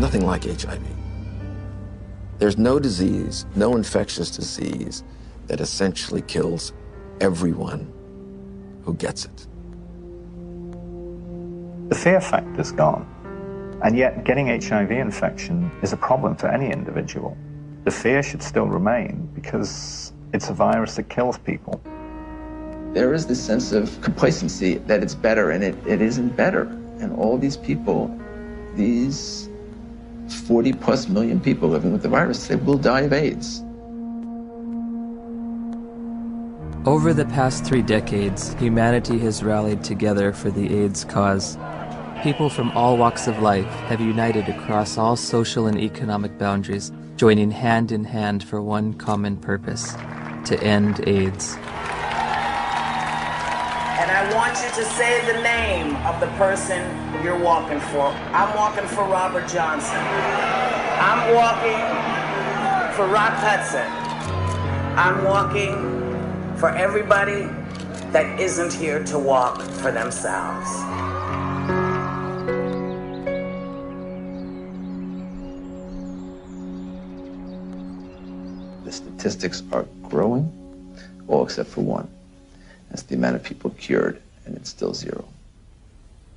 nothing like HIV. There's no disease, no infectious disease that essentially kills everyone who gets it. The fear factor's gone, and yet getting HIV infection is a problem for any individual. The fear should still remain because it's a virus that kills people. There is this sense of complacency that it's better, and it isn't better. And all these people, these 40+ million people living with the virus, they will die of AIDS. Over the past 3 decades, humanity has rallied together for the AIDS cause. People from all walks of life have united across all social and economic boundaries, joining hand in hand for one common purpose: to end AIDS. And I want you to say the name of the person you're walking for. I'm walking for Robert Johnson. I'm walking for Rock Hudson. I'm walking for everybody that isn't here to walk for themselves. The statistics are growing, all except for one. That's the amount of people cured, and it's still 0.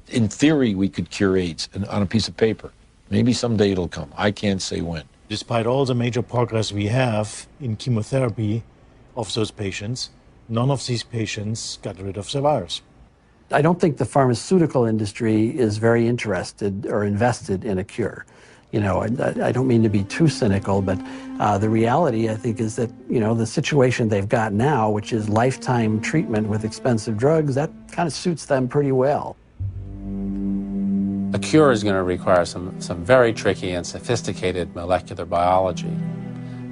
In theory, we could cure AIDS on a piece of paper. Maybe someday it'll come. I can't say when. Despite all the major progress we have in chemotherapy of those patients, none of these patients got rid of the virus. I don't think the pharmaceutical industry is very interested or invested in a cure. You know, I don't mean to be too cynical, but the reality, I think, is that, you know, the situation they've got now, which is lifetime treatment with expensive drugs, that kind of suits them pretty well. A cure is going to require some very tricky and sophisticated molecular biology,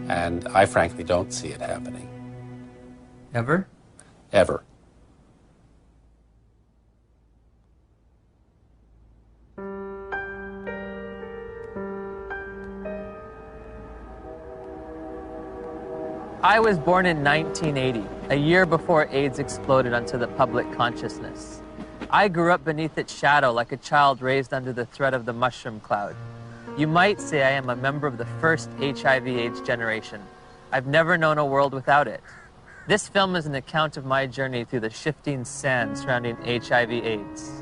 and I frankly don't see it happening. Ever? Ever. I was born in 1980, a year before AIDS exploded onto the public consciousness. I grew up beneath its shadow like a child raised under the threat of the mushroom cloud. You might say I am a member of the first HIV/AIDS generation. I've never known a world without it. This film is an account of my journey through the shifting sand surrounding HIV/AIDS.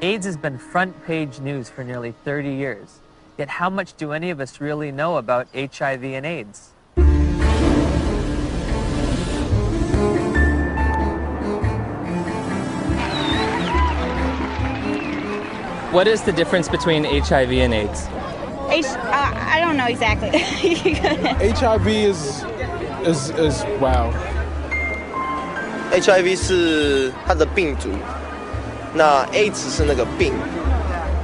AIDS has been front-page news for nearly 30 years. Yet how much do any of us really know about HIV and AIDS? What is the difference between HIV and AIDS? I don't know exactly. HIV is wow. HIV 是它的病毒，那 AIDS 是那个病，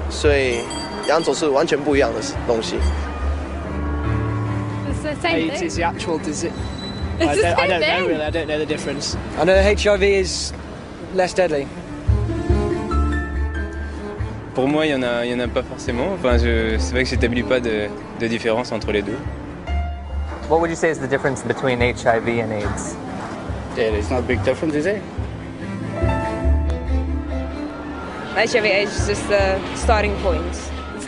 所以两种是完全不一样的东西。It's the same AIDS thing. is the actual disease. It's the I same don't know thing. really. I don't know the difference. I know HIV is less deadly. Pour moi, il y en a pas forcément. Enfin, c'est vrai que j'établis pas de différence entre les deux. What would you say is the difference between HIV and AIDS? Yeah, it's not a big difference, is it? HIV/AIDS is just the starting point.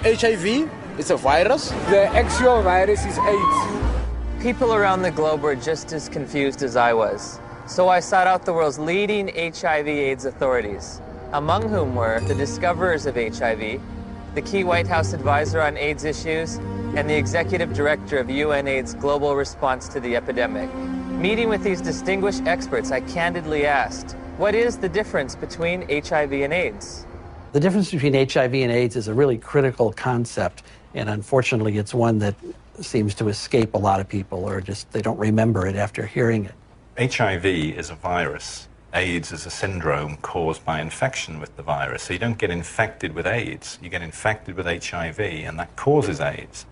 HIV is a virus. The actual virus is AIDS. People around the globe were just as confused as I was. So I sought out the world's leading HIV/AIDS authorities, among whom were the discoverers of HIV, the key White House advisor on AIDS issues, and the executive director of UNAIDS' global response to the epidemic. Meeting with these distinguished experts, I candidly asked, what is the difference between HIV and AIDS? The difference between HIV and AIDS is a really critical concept, and unfortunately it's one that seems to escape a lot of people, or just they don't remember it after hearing it. HIV is a virus. AIDS is a syndrome caused by infection with the virus. So you don't get infected with AIDS, you get infected with HIV, and that causes AIDS.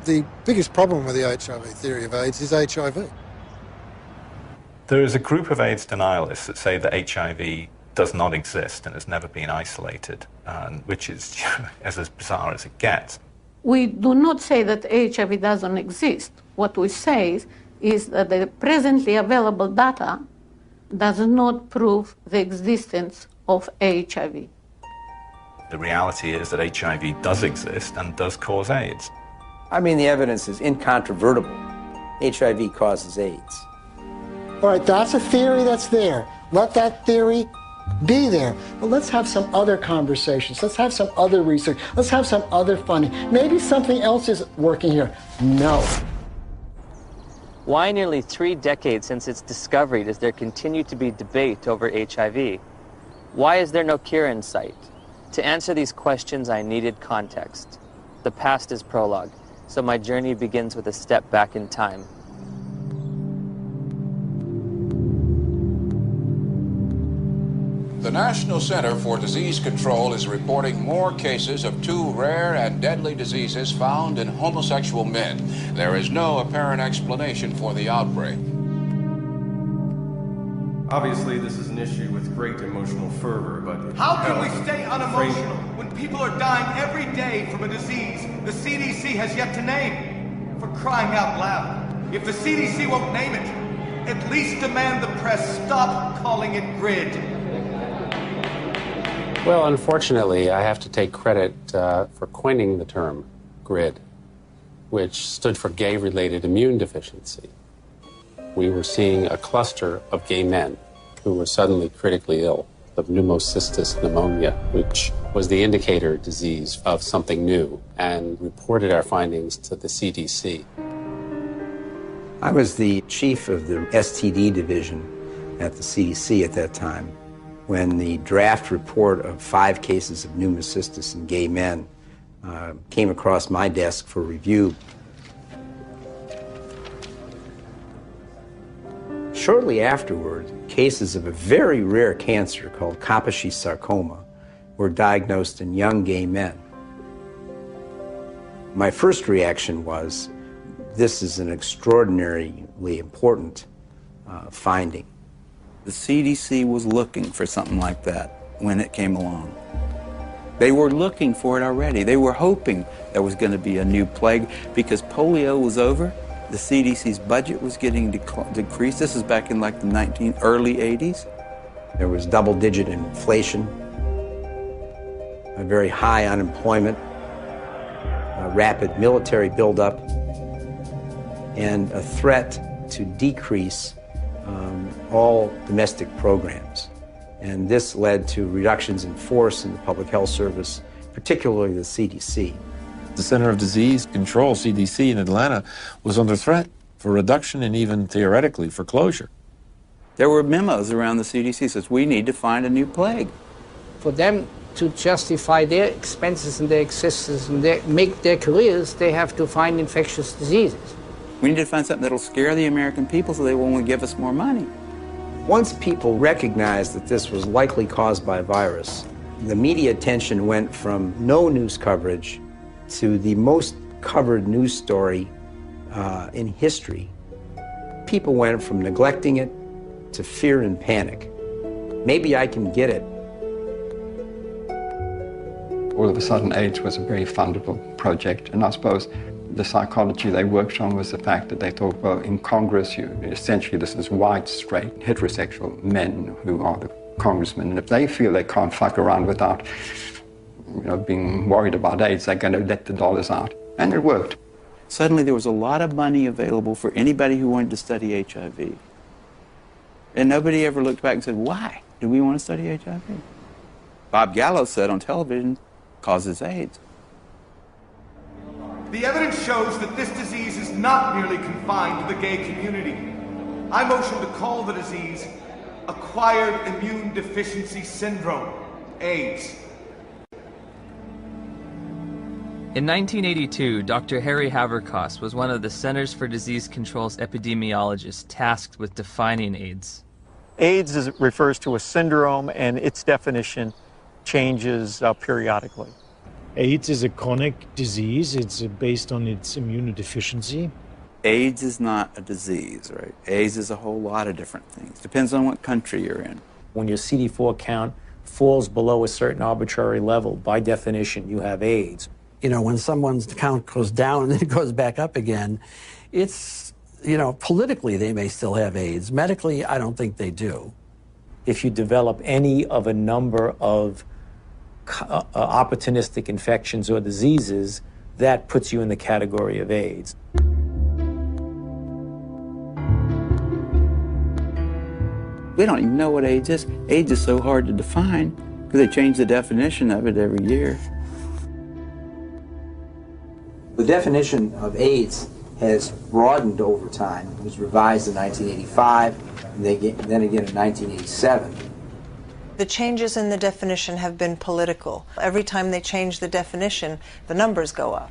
The biggest problem with the HIV theory of AIDS is HIV. There is a group of AIDS denialists that say that HIV does not exist and has never been isolated, which is as bizarre as it gets. We do not say that HIV doesn't exist. What we say is that the presently available data does not prove the existence of HIV. The reality is that HIV does exist and does cause AIDS. I mean, the evidence is incontrovertible. HIV causes AIDS. All right, that's a theory that's there. Let that theory be there. But let's have some other conversations. Let's have some other research. Let's have some other funding. Maybe something else is working here. No. Why nearly 3 decades since its discovery does there continue to be debate over HIV? Why is there no cure in sight? To answer these questions, I needed context. The past is prologue, so my journey begins with a step back in time. The National Center for Disease Control is reporting more cases of 2 rare and deadly diseases found in homosexual men. There is no apparent explanation for the outbreak. Obviously, this is an issue with great emotional fervor, but... How can we stay unemotional when people are dying every day from a disease the CDC has yet to name? For crying out loud, if the CDC won't name it, at least demand the press stop calling it GRID. Well, unfortunately, I have to take credit for coining the term GRID, which stood for gay-related immune deficiency. We were seeing a cluster of gay men who were suddenly critically ill of pneumocystis pneumonia, which was the indicator disease of something new, and reported our findings to the CDC. I was the chief of the STD division at the CDC at that time, when the draft report of 5 cases of pneumocystis in gay men came across my desk for review. Shortly afterward, cases of a very rare cancer called Kaposi sarcoma were diagnosed in young gay men. My first reaction was, this is an extraordinarily important finding. The CDC was looking for something like that when it came along. They were looking for it already. They were hoping there was going to be a new plague because polio was over. The CDC's budget was getting decreased. This is back in like the early 80s. There was double-digit inflation, a very high unemployment, a rapid military buildup, and a threat to decrease all domestic programs. And this led to reductions in force in the public health service, particularly the CDC. The Center of Disease Control, CDC, in Atlanta was under threat for reduction and even theoretically for closure. There were memos around the CDC that says we need to find a new plague. For them to justify their expenses and their existence and make their careers, they have to find infectious diseases. We need to find something that'll scare the American people so they won't give us more money. Once people recognized that this was likely caused by a virus, the media attention went from no news coverage to the most covered news story in history. People went from neglecting it to fear and panic. Maybe I can get it. All of a sudden, AIDS was a very fundable project, and I suppose the psychology they worked on was the fact that they thought, well, in Congress, essentially this is white, straight, heterosexual men who are the congressmen, and if they feel they can't fuck around without being worried about AIDS, they're going to let the dollars out. And it worked. Suddenly there was a lot of money available for anybody who wanted to study HIV. And nobody ever looked back and said, why do we want to study HIV? Bob Gallo said on television, causes AIDS. The evidence shows that this disease is not merely confined to the gay community. I motion to call the disease Acquired Immune Deficiency Syndrome, AIDS. In 1982, Dr. Harry Haverkos was one of the Centers for Disease Control's epidemiologists tasked with defining AIDS. AIDS refers to a syndrome, and its definition changes periodically. AIDS is a chronic disease. It's based on its immunodeficiency. AIDS is not a disease, right? AIDS is a whole lot of different things. Depends on what country you're in. When your CD4 count falls below a certain arbitrary level, by definition, you have AIDS. You know, when someone's count goes down and then it goes back up again, it's, politically they may still have AIDS. Medically, I don't think they do. If you develop any of a number of opportunistic infections or diseases, that puts you in the category of AIDS. We don't even know what AIDS is. AIDS is so hard to define because they change the definition of it every year. The definition of AIDS has broadened over time. It was revised in 1985, and then again in 1987. The changes in the definition have been political. Every time they change the definition, the numbers go up.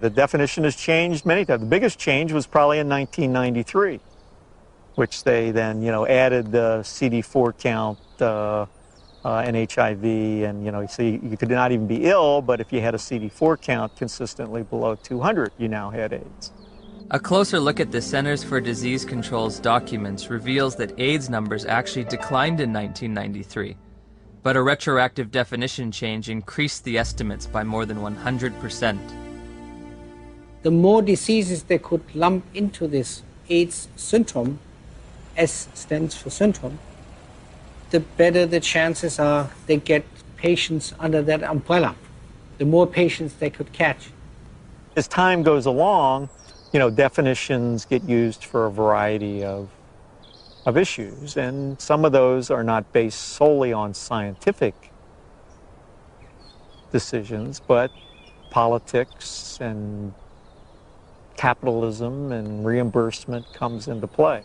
The definition has changed many times. The biggest change was probably in 1993, which they then, added the CD4 count and HIV, and, so you could not even be ill, but if you had a CD4 count consistently below 200, you now had AIDS. A closer look at the Centers for Disease Control's documents reveals that AIDS numbers actually declined in 1993, but a retroactive definition change increased the estimates by more than 100%. The more diseases they could lump into this AIDS syndrome, S stands for syndrome, the better the chances are they get patients under that umbrella, the more patients they could catch. As time goes along, definitions get used for a variety of issues, and some of those are not based solely on scientific decisions, but politics and capitalism and reimbursement comes into play.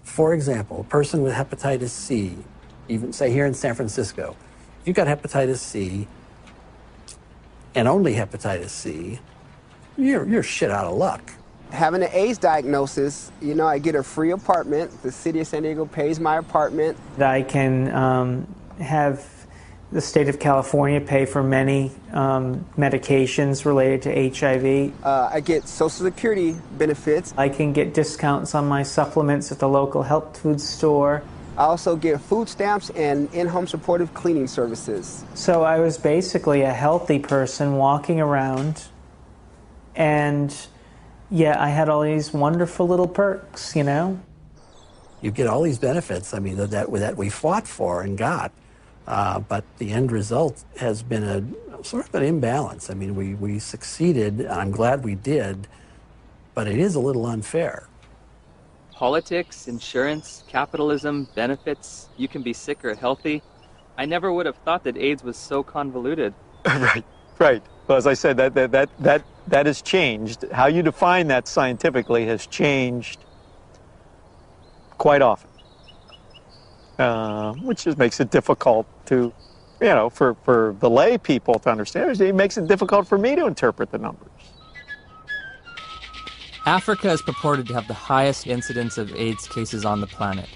For example, a person with hepatitis C, even say here in San Francisco, if you've got hepatitis C and only hepatitis C, you're shit out of luck. Having an AIDS diagnosis, I get a free apartment. The city of San Diego pays my apartment. I can have the state of California pay for many medications related to HIV. I get Social Security benefits. I can get discounts on my supplements at the local health food store. I also get food stamps and in-home supportive cleaning services. So I was basically a healthy person walking around, and I had all these wonderful little perks, You get all these benefits, that we fought for and got. But the end result has been a sort of an imbalance. We succeeded, and I'm glad we did, but it is a little unfair. Politics, insurance, capitalism, benefits, you can be sick or healthy. I never would have thought that AIDS was so convoluted. Right. Well, as I said, that has changed. How you define that scientifically has changed quite often. Which just makes it difficult to, for the lay people to understand. It makes it difficult for me to interpret the numbers. Africa is purported to have the highest incidence of AIDS cases on the planet.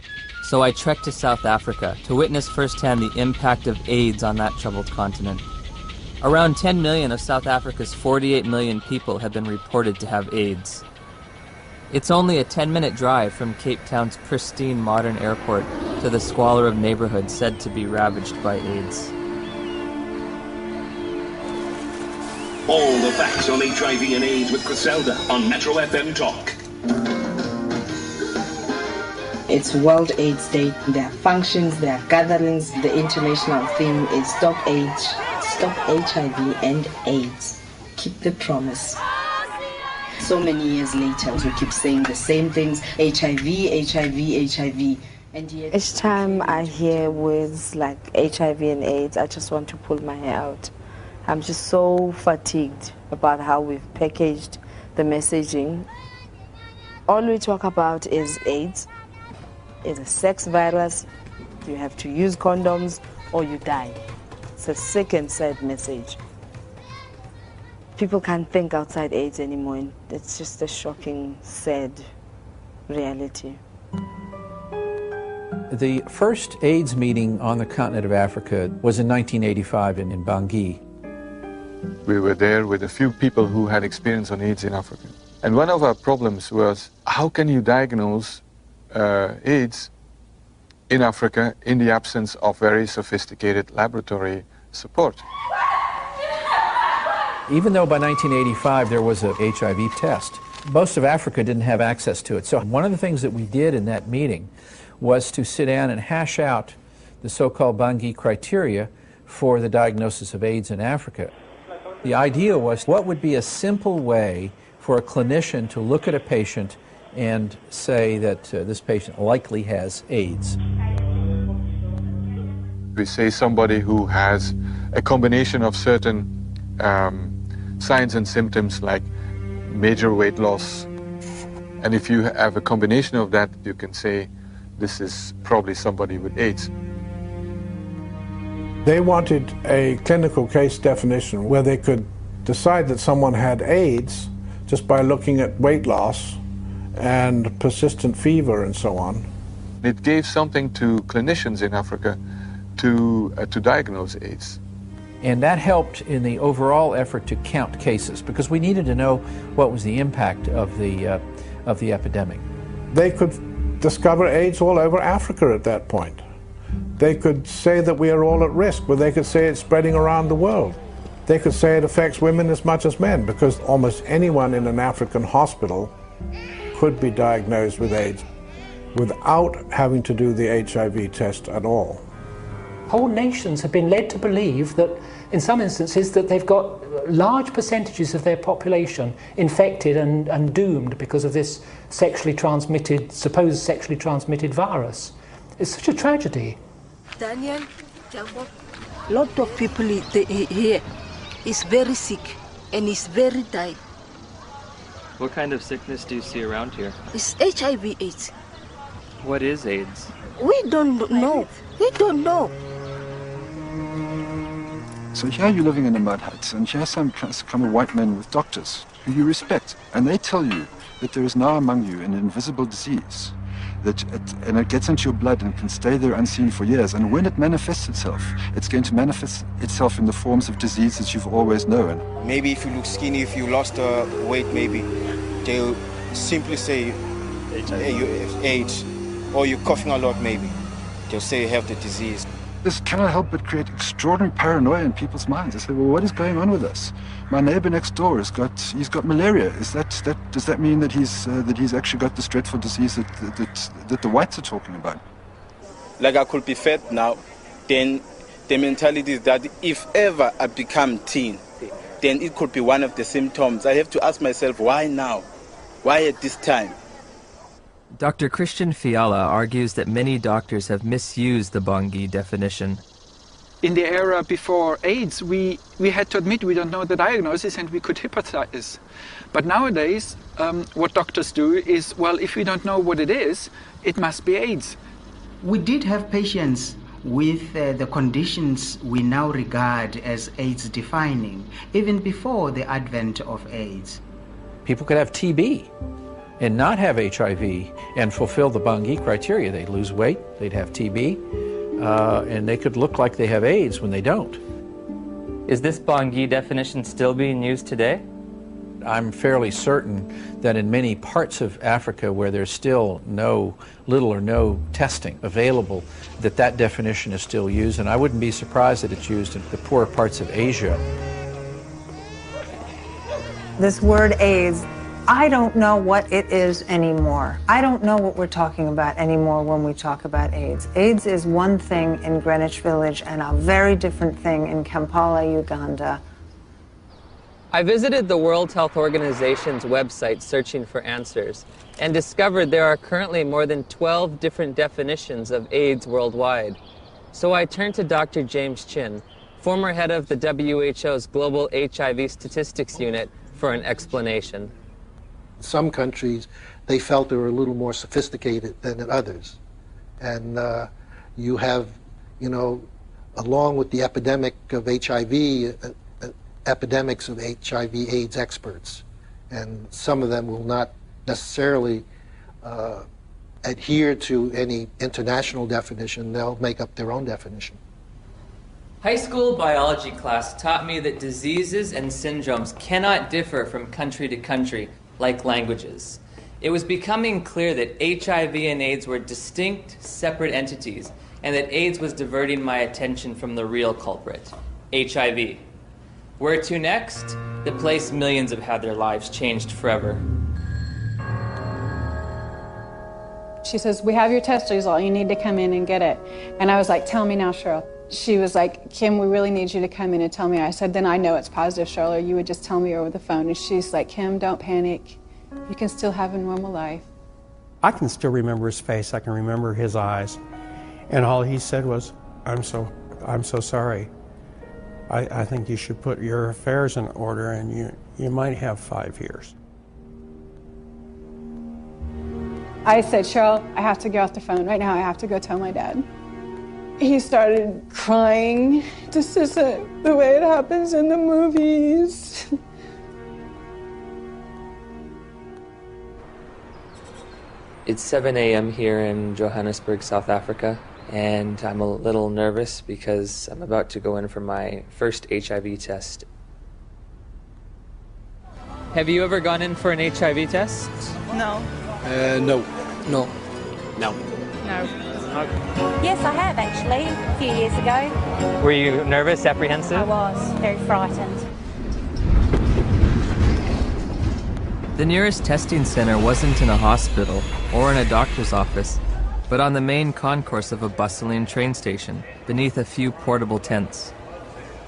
So I trekked to South Africa to witness firsthand the impact of AIDS on that troubled continent. Around 10 million of South Africa's 48 million people have been reported to have AIDS. It's only a 10-minute drive from Cape Town's pristine modern airport to the squalor of neighborhoods said to be ravaged by AIDS. All the facts on HIV and AIDS with Griselda on Metro FM Talk. It's World AIDS Day. There are functions, there are gatherings. The international theme is Stop AIDS, Stop HIV and AIDS. Keep the promise. So many years later, we keep saying the same things, HIV, HIV, HIV. And yet, each time I hear words like HIV and AIDS, I just want to pull my hair out. I'm just so fatigued about how we've packaged the messaging. All we talk about is AIDS. It's a sex virus. You have to use condoms or you die. It's a sick and sad message. People can't think outside AIDS anymore, and it's just a shocking, sad reality. The first AIDS meeting on the continent of Africa was in 1985 in Bangui. We were there with a few people who had experience on AIDS in Africa. And one of our problems was, how can you diagnose AIDS in Africa in the absence of very sophisticated laboratory support? Even though by 1985 there was a HIV test, most of Africa didn't have access to it. So one of the things that we did in that meeting was to sit down and hash out the so-called Bangui criteria for the diagnosis of AIDS in Africa. The idea was, what would be a simple way for a clinician to look at a patient and say that this patient likely has AIDS? We say somebody who has a combination of certain signs and symptoms like major weight loss. And if you have a combination of that, you can say this is probably somebody with AIDS. They wanted a clinical case definition where they could decide that someone had AIDS just by looking at weight loss and persistent fever and so on. It gave something to clinicians in Africa to diagnose AIDS. And that helped in the overall effort to count cases, because we needed to know what was the impact of the epidemic. They could discover AIDS all over Africa at that point. They could say that we are all at risk, but they could say it's spreading around the world. They could say it affects women as much as men, because almost anyone in an African hospital could be diagnosed with AIDS without having to do the HIV test at all. Whole nations have been led to believe that, in some instances, that they've got large percentages of their population infected and doomed because of this supposed sexually transmitted virus. It's such a tragedy. Daniel, a lot of people here is very sick and is very dying. What kind of sickness do you see around here? It's HIV/AIDS. What is AIDS? We don't know. We don't know. So here you're living in a mud hut, and here come a white men with doctors who you respect, and they tell you that there is now among you an invisible disease, and it gets into your blood and can stay there unseen for years, and when it manifests itself, it's going to manifest itself in the forms of disease that you've always known. Maybe if you look skinny, if you lost weight, maybe they'll simply say hey, you have AIDS, or you're coughing a lot, maybe they'll say you have the disease. This cannot help but create extraordinary paranoia in people's minds. They say, well, what is going on with us? My neighbor next door he's got malaria. Does that mean that he's actually got this dreadful disease that the whites are talking about? Like I could be fat now, then the mentality is that if ever I become teen, then it could be one of the symptoms. I have to ask myself, why now? Why at this time? Dr. Christian Fiala argues that many doctors have misused the Bangui definition. In the era before AIDS, we had to admit we don't know the diagnosis and we could hypothesize. But nowadays, what doctors do is, well, if we don't know what it is, it must be AIDS. We did have patients with the conditions we now regard as AIDS defining, even before the advent of AIDS. People could have TB and not have HIV and fulfill the Bangui criteria. They'd lose weight, they'd have TB, and they could look like they have AIDS when they don't. Is this Bangui definition still being used today? I'm fairly certain that in many parts of Africa where there's still little or no testing available, that definition is still used, and I wouldn't be surprised that it's used in the poorer parts of Asia. This word AIDS, I don't know what it is anymore. I don't know what we're talking about anymore when we talk about AIDS. AIDS is one thing in Greenwich Village and a very different thing in Kampala, Uganda. I visited the World Health Organization's website searching for answers and discovered there are currently more than 12 different definitions of AIDS worldwide. So I turned to Dr. James Chin, former head of the WHO's Global HIV Statistics Unit, for an explanation. Some countries, they felt they were a little more sophisticated than in others. And you have, along with the epidemic of HIV, epidemics of HIV/AIDS experts. And some of them will not necessarily adhere to any international definition. They'll make up their own definition. High school biology class taught me that diseases and syndromes cannot differ from country to country like languages. It was becoming clear that HIV and AIDS were distinct, separate entities, and that AIDS was diverting my attention from the real culprit, HIV. Where to next? The place millions have had their lives changed forever. She says, we have your test result, you need to come in and get it. And I was like, tell me now, Cheryl. She was like, Kim, we really need you to come in and tell me. I said, then I know it's positive, Charlotte. You would just tell me over the phone. And she's like, Kim, don't panic. You can still have a normal life. I can still remember his face. I can remember his eyes. And all he said was, I'm so sorry. I think you should put your affairs in order, and you might have 5 years. I said, Cheryl, I have to get off the phone right now. I have to go tell my dad. He started crying. This isn't the way it happens in the movies. It's 7 a.m. here in Johannesburg, South Africa, and I'm a little nervous because I'm about to go in for my first HIV test. Have you ever gone in for an HIV test? No. No. No. No. Yes, I have actually, a few years ago. Were you nervous, apprehensive? I was, very frightened. The nearest testing center wasn't in a hospital or in a doctor's office, but on the main concourse of a bustling train station, beneath a few portable tents.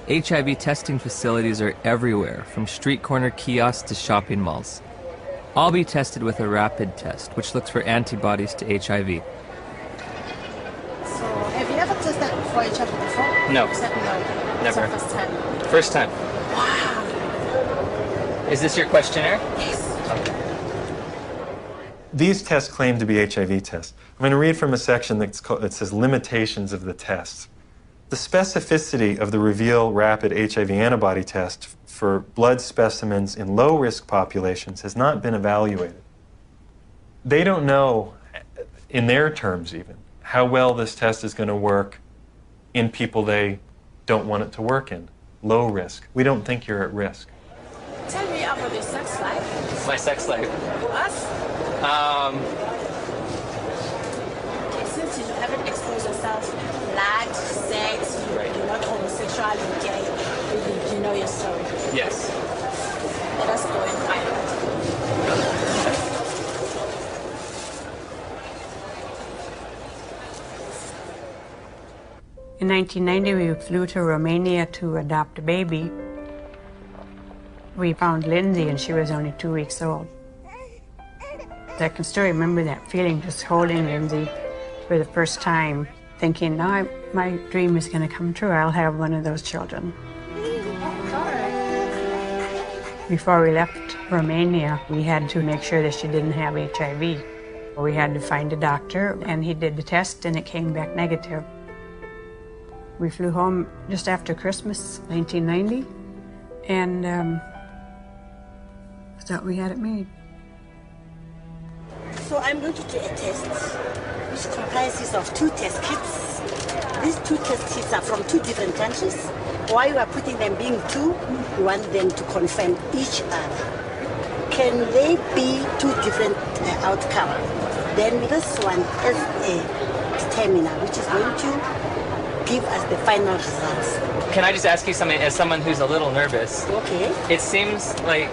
HIV testing facilities are everywhere, from street corner kiosks to shopping malls. I'll be tested with a rapid test, which looks for antibodies to HIV. So, have you ever tested for HIV before? No. You said no. Never. It's your first time. First time. Wow. Is this your questionnaire? Yes. Okay. These tests claim to be HIV tests. I'm going to read from a section that says limitations of the tests. The specificity of the Reveal Rapid HIV Antibody Test for blood specimens in low-risk populations has not been evaluated. They don't know, in their terms even, how well this test is going to work in people they don't want it to work in. Low risk. We don't think you're at risk. Tell me about your sex life. My sex life? Us? Okay, since you haven't exposed yourself, lied, sex, you're not homosexual, you're gay, you know your story. Yes. Let us go and find out. In 1990, we flew to Romania to adopt a baby. We found Lindsay, and she was only 2 weeks old. I can still remember that feeling, just holding Lindsay for the first time, thinking, now my dream is going to come true. I'll have one of those children. Before we left Romania, we had to make sure that she didn't have HIV. We had to find a doctor, and he did the test, and it came back negative. We flew home just after Christmas, 1990, and thought we had it made. So I'm going to do a test, which comprises of 2 test kits. These 2 test kits are from 2 different countries. Why you are putting them being 2, you want them to confirm each other. Can they be 2 different outcomes? Then this one is a terminal, which is going to give us the final results. Can I just ask you something, as someone who's a little nervous? Okay. It seems like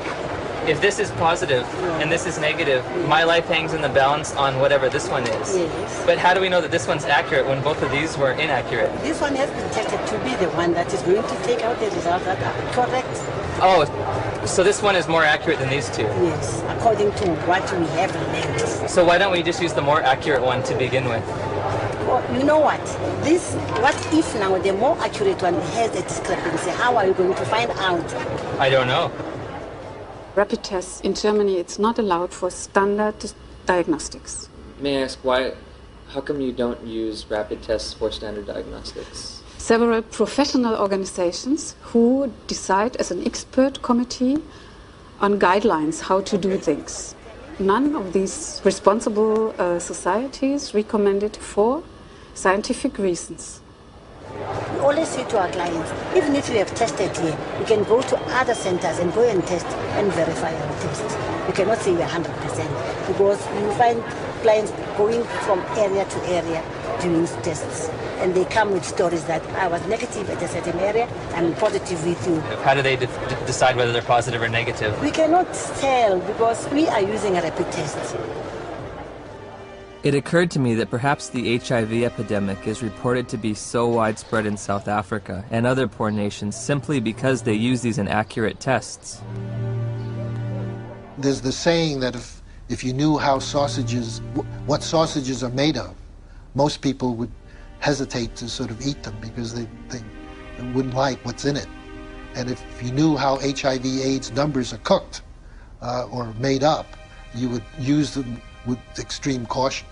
if this is positive and this is negative, my life hangs in the balance on whatever this one is. Yes. But how do we know that this one's accurate when both of these were inaccurate? This one has been tested to be the one that is going to take out the results that are correct. Oh, so this one is more accurate than these 2? Yes, according to what we have learned. So why don't we just use the more accurate one to begin with? Well, you know what? What if now the more accurate one has a discrepancy? How are you going to find out? I don't know. Rapid tests in Germany, it's not allowed for standard diagnostics. May I ask why? How come you don't use rapid tests for standard diagnostics? Several professional organizations who decide as an expert committee on guidelines how to do things. None of these responsible societies recommend it for scientific reasons. We always say to our clients, even if you have tested here, you can go to other centers and go and test and verify our test. You cannot say you're 100% because you find clients going from area to area doing tests. And they come with stories that I was negative at a certain area, I'm positive with you. How do they decide whether they're positive or negative? We cannot tell because we are using a rapid test. It occurred to me that perhaps the HIV epidemic is reported to be so widespread in South Africa and other poor nations simply because they use these inaccurate tests. There's the saying that if you knew how what sausages are made of, most people would hesitate to sort of eat them because they wouldn't like what's in it. And if you knew how HIV/AIDS numbers are cooked or made up, you would use them with extreme caution.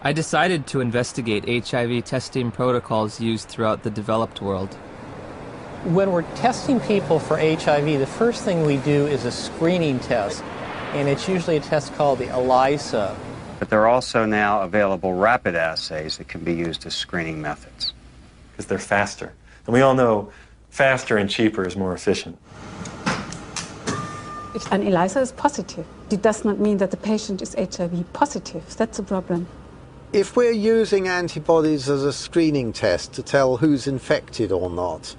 I decided to investigate HIV testing protocols used throughout the developed world. When we're testing people for HIV, the first thing we do is a screening test, and it's usually a test called the ELISA. But there are also now available rapid assays that can be used as screening methods. Because they're faster. And we all know faster and cheaper is more efficient. If an ELISA is positive, it does not mean that the patient is HIV positive. That's the problem. If we're using antibodies as a screening test to tell who's infected or not,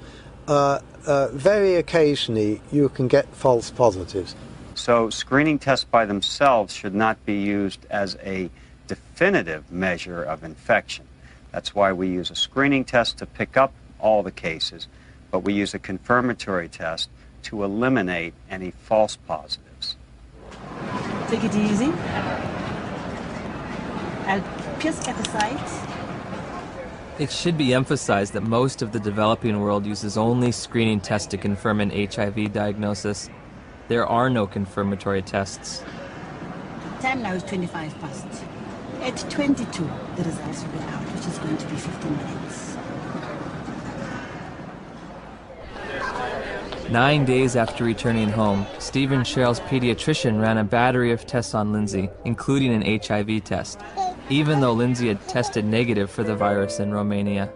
very occasionally you can get false positives. So screening tests by themselves should not be used as a definitive measure of infection. That's why we use a screening test to pick up all the cases, but we use a confirmatory test to eliminate any false positives. Take it easy. I'll pierce at the sides. It should be emphasized that most of the developing world uses only screening tests to confirm an HIV diagnosis. There are no confirmatory tests. Time now is 25 past. At 22, the results will be out, which is going to be 15 minutes. 9 days after returning home, Steve and Cheryl's pediatrician ran a battery of tests on Lindsay, including an HIV test, even though Lindsay had tested negative for the virus in Romania.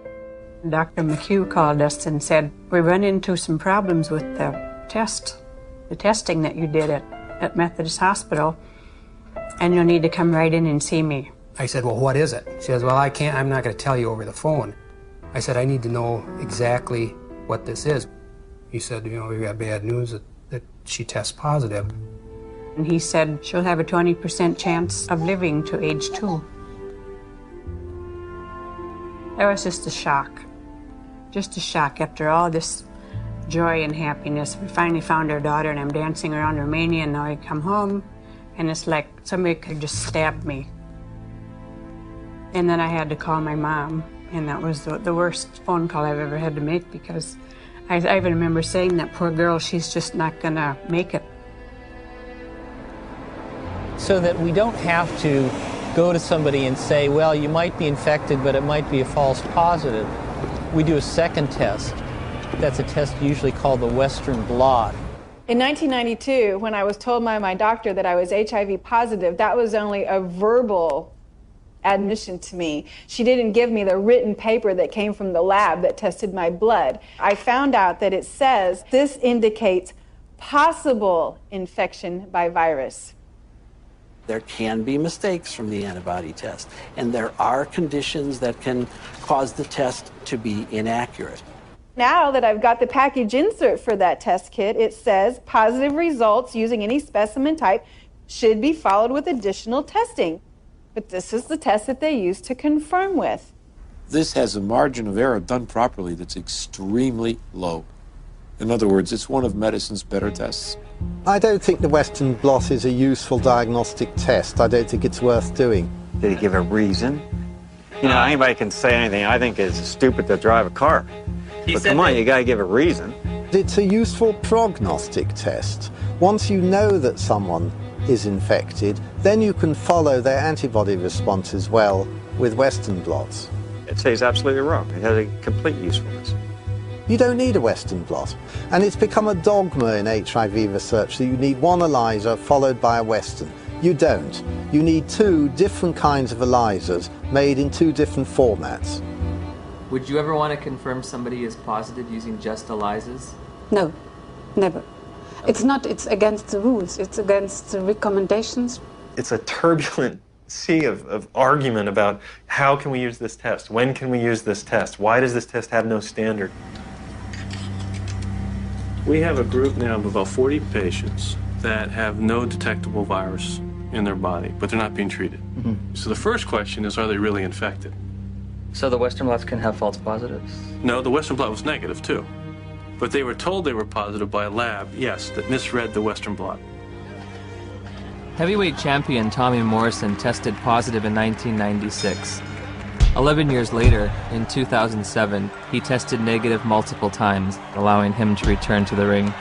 Dr. McHugh called us and said, we run into some problems with the testing that you did at Methodist Hospital, and you'll need to come right in and see me. I said, well, what is it? She says, well, I'm not going to tell you over the phone. I said, I need to know exactly what this is. He said, we've got bad news that she tests positive. And he said she'll have a 20% chance of living to age 2. That was just a shock. Just a shock after all this joy and happiness. We finally found our daughter, and I'm dancing around Romania, and now I come home, and it's like somebody could just stab me. And then I had to call my mom, and that was the worst phone call I've ever had to make, because I even remember saying, that poor girl, she's just not gonna make it. So that we don't have to go to somebody and say, well, you might be infected, but it might be a false positive. We do a second test. That's a test usually called the Western blot. In 1992, when I was told by my doctor that I was HIV positive, that was only a verbal admission to me. She didn't give me the written paper that came from the lab that tested my blood. I found out that it says this indicates possible infection by virus. There can be mistakes from the antibody test, and there are conditions that can cause the test to be inaccurate. Now that I've got the package insert for that test kit, it says positive results using any specimen type should be followed with additional testing. But this is the test that they use to confirm with. This has a margin of error done properly that's extremely low. In other words, it's one of medicine's better tests. I don't think the Western blot is a useful diagnostic test. I don't think it's worth doing. Did he give a reason? You know, anybody can say anything. I think it's stupid to drive a car. But come on, you got to give a reason. It's a useful prognostic test. Once you know that someone is infected, then you can follow their antibody response as well with Western blots. I'd say he's absolutely wrong. It has a complete usefulness. You don't need a Western blot. And it's become a dogma in HIV research that you need one ELISA followed by a Western. You don't. You need 2 different kinds of ELISAs made in 2 different formats. Would you ever want to confirm somebody is positive using just ELISAs? No, never. It's against the rules. It's against the recommendations. It's a turbulent sea of argument about how can we use this test? When can we use this test? Why does this test have no standard? We have a group now of about 40 patients that have no detectable virus in their body, but they're not being treated. So the first question is, are they really infected? So the Western blots can have false positives? No, the Western blot was negative too. But they were told they were positive by a lab, yes, that misread the Western blot. Heavyweight champion Tommy Morrison tested positive in 1996. 11 years later, in 2007, he tested negative multiple times, allowing him to return to the ring.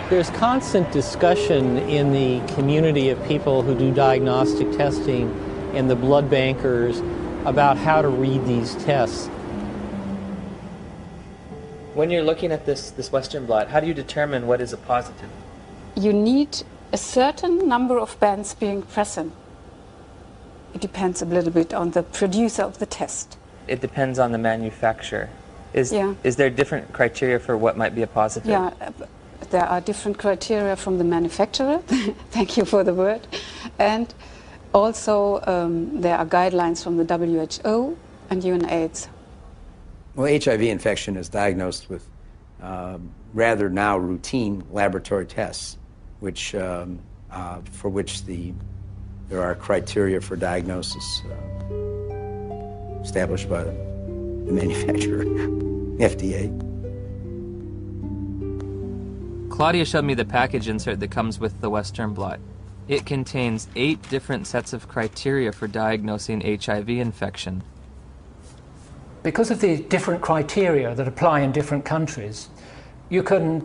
There's constant discussion in the community of people who do diagnostic testing and the blood bankers about how to read these tests. When you're looking at this Western blot, how do you determine what is a positive? You need a certain number of bands being present. It depends a little bit on the producer of the test. It depends on the manufacturer. Is there different criteria for what might be a positive? Yeah, there are different criteria from the manufacturer. Thank you for the word. And also there are guidelines from the WHO and UNAIDS. Well, HIV infection is diagnosed with rather now routine laboratory tests, which for which there are criteria for diagnosis established by the manufacturer, FDA. Claudia showed me the package insert that comes with the Western blot. It contains 8 different sets of criteria for diagnosing HIV infection. Because of the different criteria that apply in different countries, you can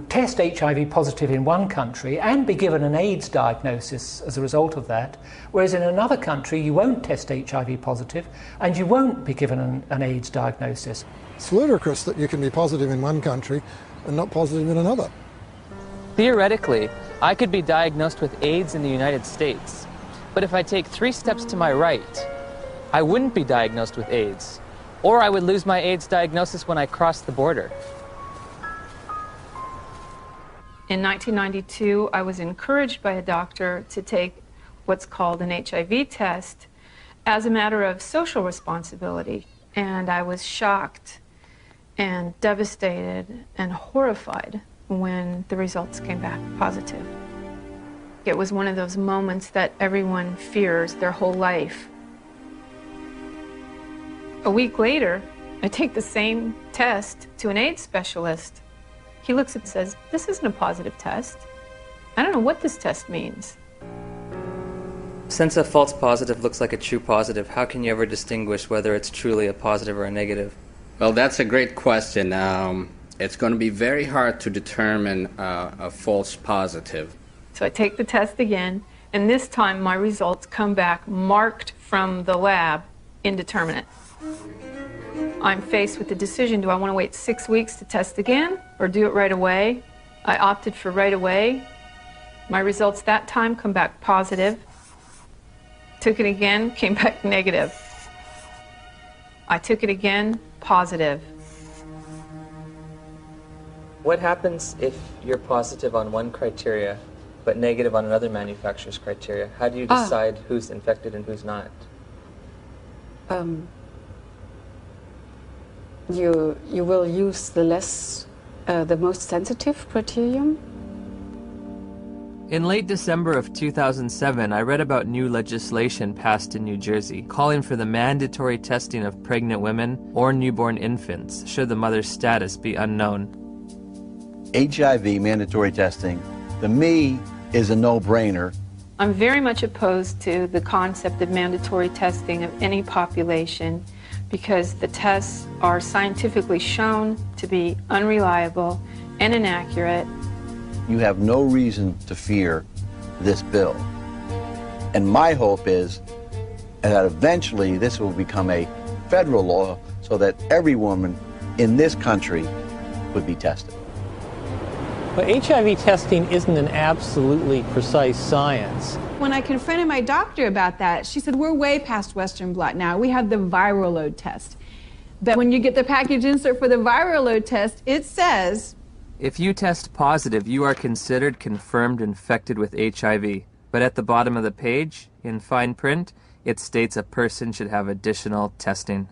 test HIV positive in one country and be given an AIDS diagnosis as a result of that, whereas in another country you won't test HIV positive and you won't be given an AIDS diagnosis. It's ludicrous that you can be positive in one country and not positive in another. Theoretically, I could be diagnosed with AIDS in the United States, but if I take 3 steps to my right, I wouldn't be diagnosed with AIDS, or I would lose my AIDS diagnosis when I cross the border. In 1992, I was encouraged by a doctor to take what's called an HIV test as a matter of social responsibility, and I was shocked and devastated and horrified when the results came back positive. It was one of those moments that everyone fears their whole life. A week later, I take the same test to an AIDS specialist. He looks and says, "This isn't a positive test. I don't know what this test means." Since a false positive looks like a true positive, how can you ever distinguish whether it's truly a positive or a negative? Well, that's a great question. It's going to be very hard to determine a false positive. So I take the test again, and this time my results come back marked from the lab indeterminate. I'm faced with the decision, do I want to wait 6 weeks to test again or do it right away? I opted for right away. My results that time come back positive. Took it again, came back negative. I took it again, positive. What happens if you're positive on one criteria but negative on another manufacturer's criteria? How do you decide who's infected and who's not? You will use the most sensitive criterion. In late December of 2007, I read about new legislation passed in New Jersey calling for the mandatory testing of pregnant women or newborn infants should the mother's status be unknown. HIV mandatory testing, to me, is a no-brainer. I'm very much opposed to the concept of mandatory testing of any population because the tests are scientifically shown to be unreliable and inaccurate. You have no reason to fear this bill. And my hope is that eventually this will become a federal law so that every woman in this country would be tested. But HIV testing isn't an absolutely precise science. When I confronted my doctor about that, she said, we're way past Western blot now. We have the viral load test. But when you get the package insert for the viral load test, it says, if you test positive, you are considered confirmed infected with HIV. But at the bottom of the page, in fine print, it states a person should have additional testing.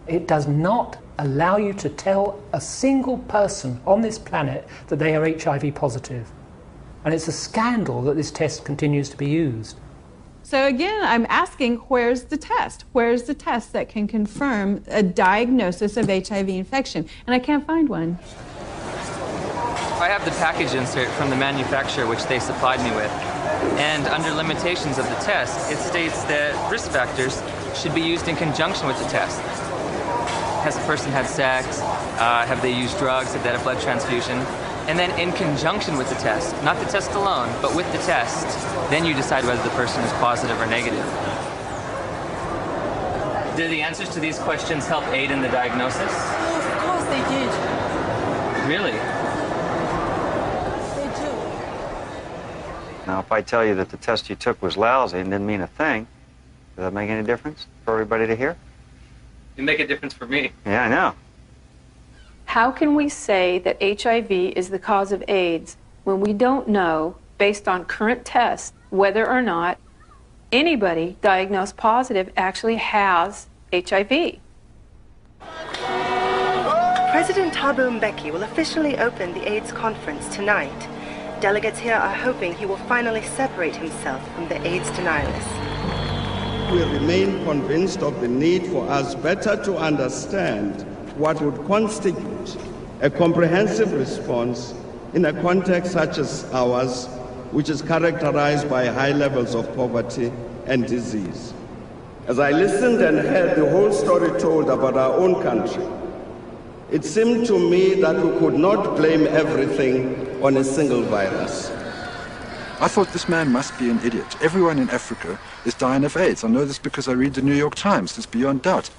It does not allow you to tell a single person on this planet that they are HIV positive. And it's a scandal that this test continues to be used. So again, I'm asking, where's the test? Where's the test that can confirm a diagnosis of HIV infection? And I can't find one. I have the package insert from the manufacturer which they supplied me with. And under limitations of the test, it states that risk factors should be used in conjunction with the test. Has a person had sex? Have they used drugs? Have they had a blood transfusion? And then in conjunction with the test, not the test alone, but with the test, then you decide whether the person is positive or negative. Do the answers to these questions help aid in the diagnosis? Oh, of course they did. Really? They do. Now, if I tell you that the test you took was lousy and didn't mean a thing, does that make any difference for everybody to hear? You make a difference for me. Yeah, I know. How can we say that HIV is the cause of AIDS when we don't know, based on current tests, whether or not anybody diagnosed positive actually has HIV? President Thabo Mbeki will officially open the AIDS conference tonight. Delegates here are hoping he will finally separate himself from the AIDS denialists. We remain convinced of the need for us better to understand what would constitute a comprehensive response in a context such as ours, which is characterized by high levels of poverty and disease. As I listened and heard the whole story told about our own country, it seemed to me that we could not blame everything on a single virus. I thought this man must be an idiot. Everyone in Africa is dying of AIDS. I know this because I read the New York Times. It's beyond doubt.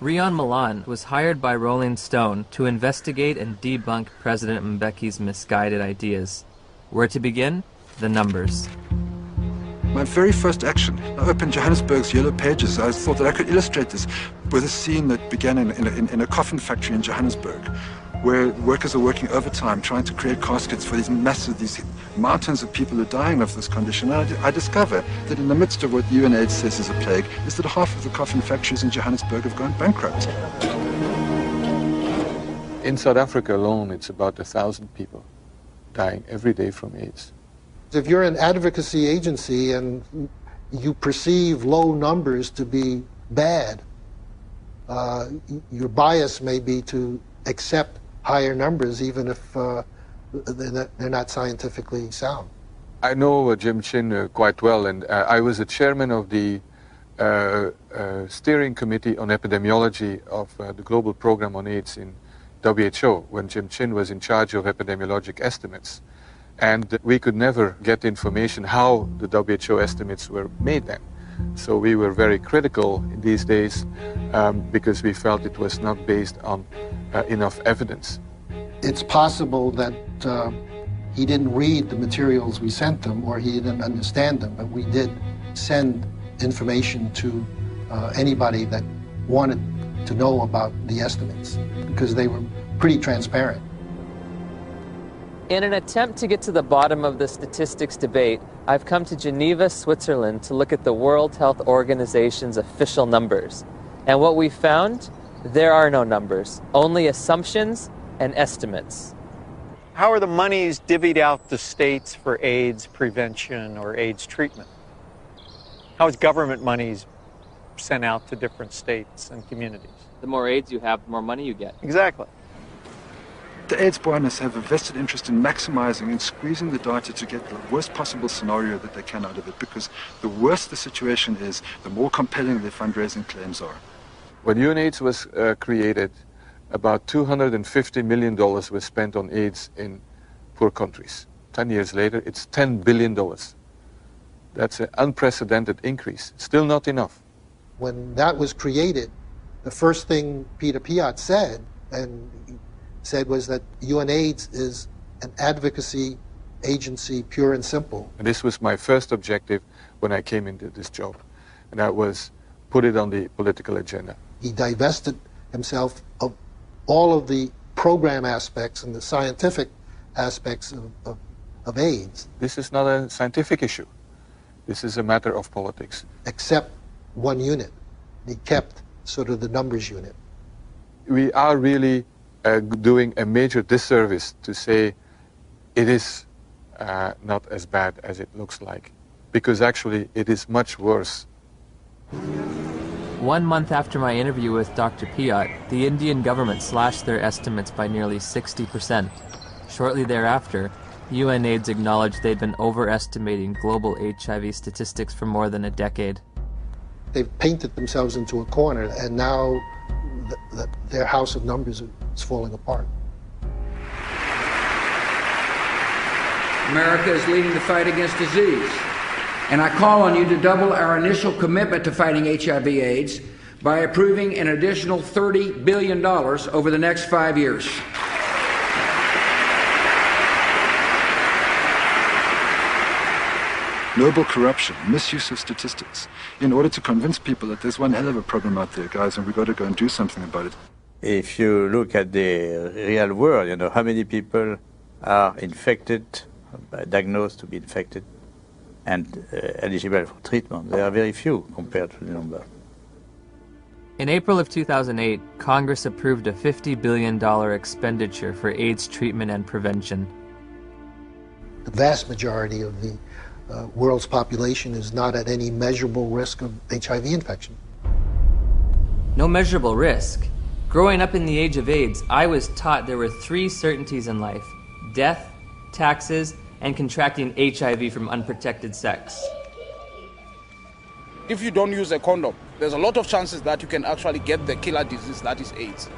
Rion Milan was hired by Rolling Stone to investigate and debunk President Mbeki's misguided ideas. Where to begin? The numbers. My very first action, I opened Johannesburg's Yellow Pages. I thought that I could illustrate this with a scene that began in a coffin factory in Johannesburg, where workers are working overtime trying to create caskets for these mountains of people who are dying of this condition. And I discover that in the midst of what UNAIDS says is a plague, is that half of the coffin factories in Johannesburg have gone bankrupt. In South Africa alone, it's about 1,000 people dying every day from AIDS. If you're an advocacy agency and you perceive low numbers to be bad, your bias may be to accept higher numbers even if they're not scientifically sound. I know Jim Chin quite well, and I was the chairman of the steering committee on epidemiology of the global program on AIDS in WHO when Jim Chin was in charge of epidemiologic estimates. And we could never get information how the WHO estimates were made then. So we were very critical in these days because we felt it was not based on enough evidence. It's possible that he didn't read the materials we sent him or he didn't understand them, but we did send information to anybody that wanted to know about the estimates because they were pretty transparent. In an attempt to get to the bottom of the statistics debate, I've come to Geneva, Switzerland to look at the World Health Organization's official numbers. And what we found, there are no numbers, only assumptions and estimates. How are the monies divvied out to states for AIDS prevention or AIDS treatment? How is government monies sent out to different states and communities? The more AIDS you have, the more money you get. Exactly. The AIDS buonists have a vested interest in maximizing and squeezing the data to get the worst possible scenario that they can out of it, because the worse the situation is, the more compelling their fundraising claims are. When UNAIDS was created, about $250 million was spent on AIDS in poor countries. 10 years later, it's $10 billion. That's an unprecedented increase. Still not enough. When that was created, the first thing Peter Piot said was that UNAIDS is an advocacy agency, pure and simple. And this was my first objective when I came into this job, and that was put it on the political agenda. He divested himself of all of the program aspects and the scientific aspects of AIDS. This is not a scientific issue. This is a matter of politics. Except one unit. He kept sort of the numbers unit. We are really doing a major disservice to say it is not as bad as it looks like, because actually it is much worse. 1 month after my interview with Dr. Piot, the Indian government slashed their estimates by nearly 60%. Shortly thereafter, UNAIDS acknowledged they'd been overestimating global HIV statistics for more than a decade. They've painted themselves into a corner, and now their house of numbers is falling apart. America is leading the fight against disease, and I call on you to double our initial commitment to fighting HIV/AIDS by approving an additional $30 billion over the next 5 years. Noble corruption, misuse of statistics, in order to convince people that there's one hell of a problem out there, guys, and we've got to go and do something about it. If you look at the real world, you know, how many people are infected, diagnosed to be infected, and eligible for treatment? There are very few compared to the number. In April of 2008, Congress approved a $50 billion expenditure for AIDS treatment and prevention. The vast majority of the world's population is not at any measurable risk of HIV infection. No measurable risk. Growing up in the age of AIDS, I was taught there were 3 certainties in life: death, taxes, and contracting HIV from unprotected sex. If you don't use a condom, there's a lot of chances that you can actually get the killer disease that is AIDS.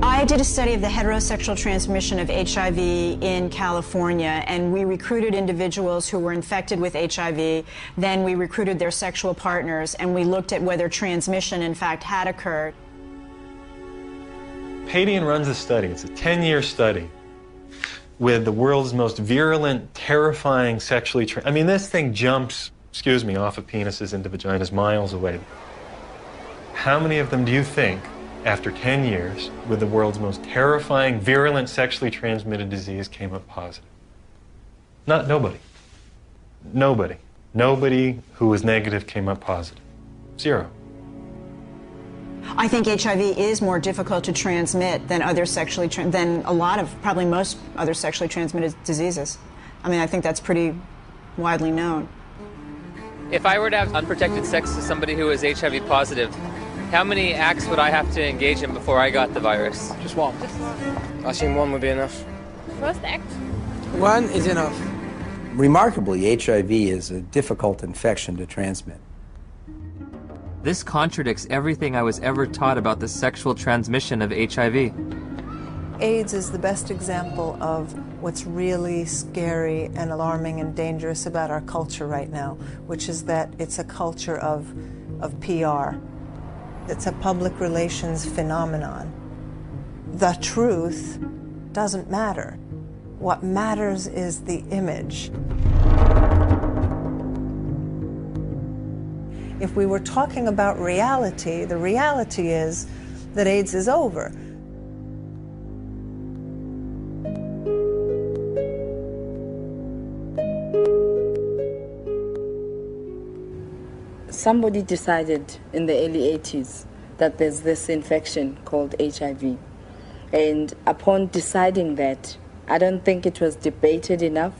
I did a study of the heterosexual transmission of HIV in California, and we recruited individuals who were infected with HIV. Then we recruited their sexual partners, and we looked at whether transmission, in fact, had occurred. Padian runs a study. It's a 10-year study with the world's most virulent, terrifying sexually... I mean, this thing jumps, off of penises into vaginas miles away. How many of them do you think, after 10 years, with the world's most terrifying, virulent, sexually transmitted disease, came up positive? Nobody. Nobody. Nobody who was negative came up positive. 0. I think HIV is more difficult to transmit than probably most other sexually transmitted diseases. I mean, I think that's pretty widely known. If I were to have unprotected sex with somebody who is HIV positive, how many acts would I have to engage in before I got the virus? Just one. I think one would be enough. First act? 1 is enough. Remarkably, HIV is a difficult infection to transmit. This contradicts everything I was ever taught about the sexual transmission of HIV. AIDS is the best example of what's really scary and alarming and dangerous about our culture right now, which is that it's a culture of PR. It's a public relations phenomenon. The truth doesn't matter. What matters is the image. If we were talking about reality, the reality is that AIDS is over. Somebody decided in the early 80s that there's this infection called HIV. And upon deciding that, I don't think it was debated enough.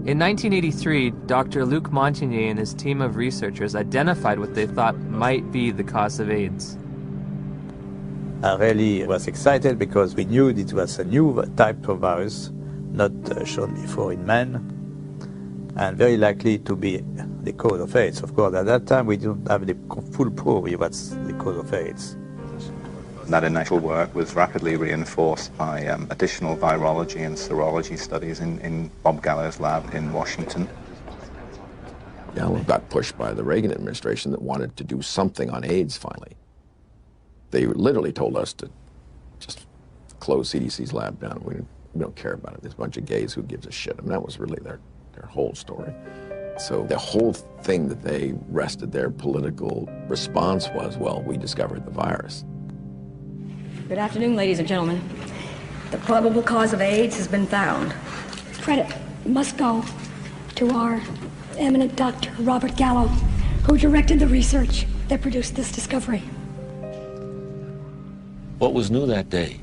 In 1983, Dr. Luc Montagnier and his team of researchers identified what they thought might be the cause of AIDS. I really was excited because we knew it was a new type of virus, not shown before in men, and very likely to be the cause of AIDS. Of course, at that time we didn't have the full proof of what's the cause of AIDS. That initial work was rapidly reinforced by additional virology and serology studies in Bob Gallo's lab in Washington. Gallo got pushed by the Reagan administration that wanted to do something on AIDS finally. They literally told us to just close CDC's lab down. We don't care about it. There's a bunch of gays, who gives a shit? I mean, that was really their whole story. So the whole thing that they rested their political response was, well, we discovered the virus. Good afternoon, ladies and gentlemen. The probable cause of AIDS has been found. Credit must go to our eminent Dr. Robert Gallo, who directed the research that produced this discovery. What was new that day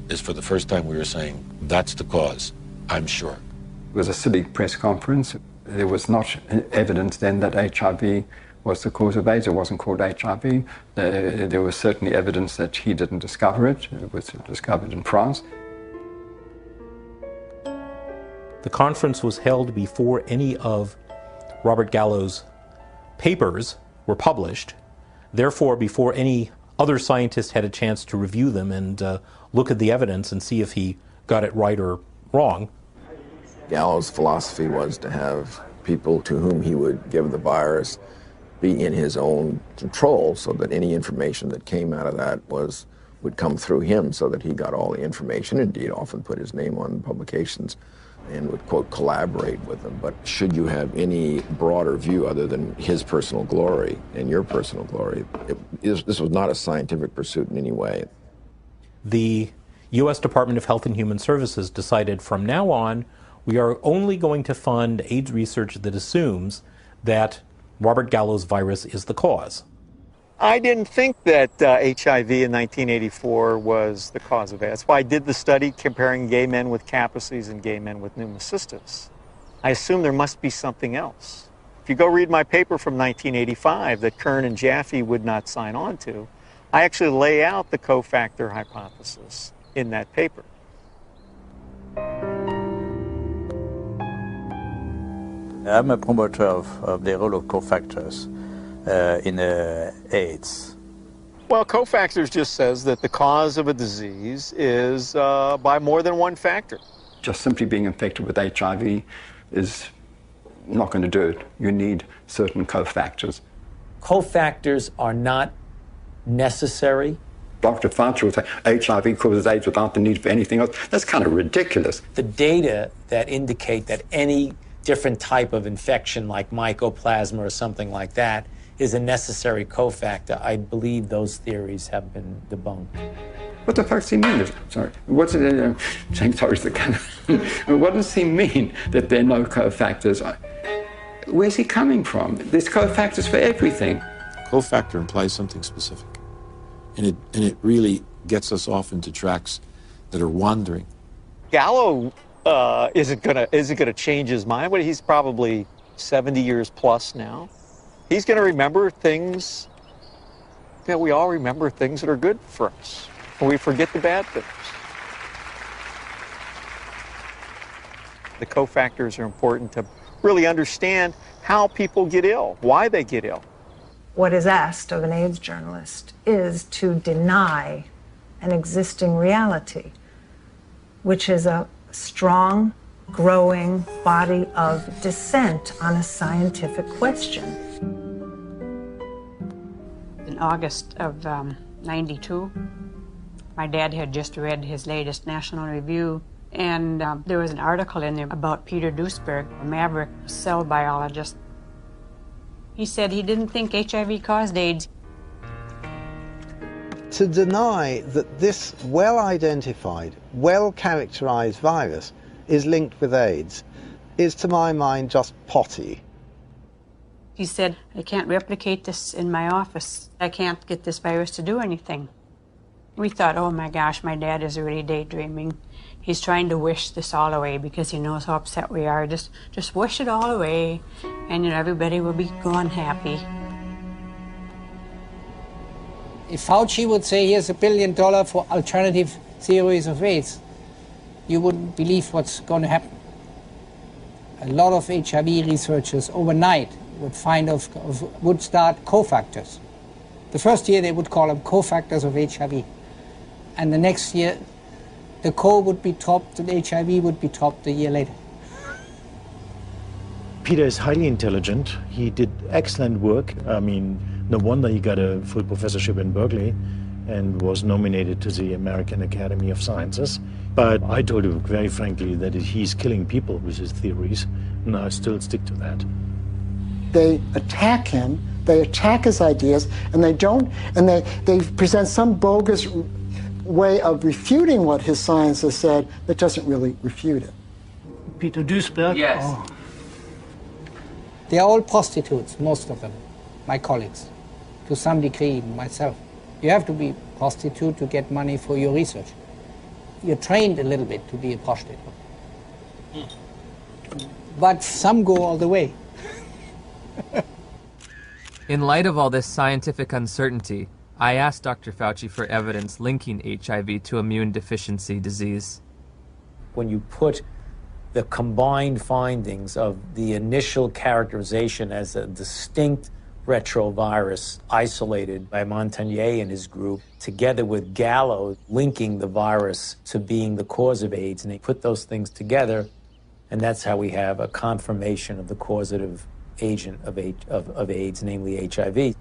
is for the first time we were saying, that's the cause, I'm sure. It was a silly press conference. There was not evidence then that HIV was the cause of AIDS. It wasn't called HIV. There was certainly evidence that he didn't discover it. It was discovered in France. The conference was held before any of Robert Gallo's papers were published, therefore before any other scientist had a chance to review them and look at the evidence and see if he got it right or wrong. Gallo's philosophy was to have people to whom he would give the virus be in his own control, so that any information that came out of that would come through him, so that he got all the information. Indeed, often put his name on publications and would, quote, collaborate with them. But should you have any broader view other than his personal glory and your personal glory, this was not a scientific pursuit in any way. The U.S. Department of Health and Human Services decided from now on, we are only going to fund AIDS research that assumes that Robert Gallo's virus is the cause. I didn't think that HIV in 1984 was the cause of AIDS. That's why I did the study comparing gay men with Kaposi's and gay men with pneumocystis. I assumed there must be something else. If you go read my paper from 1985 that Kern and Jaffe would not sign on to, I actually lay out the cofactor hypothesis in that paper. I'm a promoter of the role of cofactors in AIDS. Well, cofactors just says that the cause of a disease is by more than one factor. Just simply being infected with HIV is not going to do it. You need certain cofactors. Cofactors are not necessary. Dr. Fauci will say HIV causes AIDS without the need for anything else. That's kind of ridiculous. The data that indicate that any different type of infection like mycoplasma or something like that is a necessary cofactor, I believe those theories have been debunked. What the fuck does he mean? Sorry. What's it? Saying sorry is the kind of. What does he mean that there are no cofactors? Where's he coming from? There's cofactors for everything. Cofactor implies something specific. And it really gets us off into tracks that are wandering. Gallo isn't gonna change his mind, but he's probably 70 years plus now. He's gonna remember things. We all remember things that are good for us, and we forget the bad things. The cofactors are important to really understand how people get ill, why they get ill. What is asked of an AIDS journalist is to deny an existing reality, which is a strong, growing body of dissent on a scientific question. In August of '92, my dad had just read his latest National Review, and there was an article in there about Peter Duesberg, a maverick cell biologist. He said he didn't think HIV caused AIDS. To deny that this well-identified, well-characterized virus is linked with AIDS is, to my mind, just potty. He said, I can't replicate this in my office. I can't get this virus to do anything. We thought, oh my gosh, my dad is really daydreaming. He's trying to wish this all away because he knows how upset we are. Just wish it all away, and everybody will be gone happy. If Fauci would say, here's $1 billion for alternative theories of AIDS, you wouldn't believe what's going to happen. A lot of HIV researchers overnight would would start cofactors. The first year they would call them cofactors of HIV. And the next year, the co would be topped and HIV would be topped a year later. Peter is highly intelligent. He did excellent work. I mean, no wonder he got a full professorship in Berkeley and was nominated to the American Academy of Sciences. But I told him very frankly that he's killing people with his theories, and I still stick to that. They attack him, they attack his ideas, and they present some bogus way of refuting what his science has said that doesn't really refute it. Peter Duesberg? Yes. Oh. They are all prostitutes, most of them, my colleagues, to some degree, myself. You have to be a prostitute to get money for your research. You're trained a little bit to be a prostitute. But some go all the way. In light of all this scientific uncertainty, I asked Dr. Fauci for evidence linking HIV to immune deficiency disease. When you put the combined findings of the initial characterization as a distinct retrovirus isolated by Montagnier and his group, together with Gallo linking the virus to being the cause of AIDS, and they put those things together, and that's how we have a confirmation of the causative agent of AIDS, namely HIV.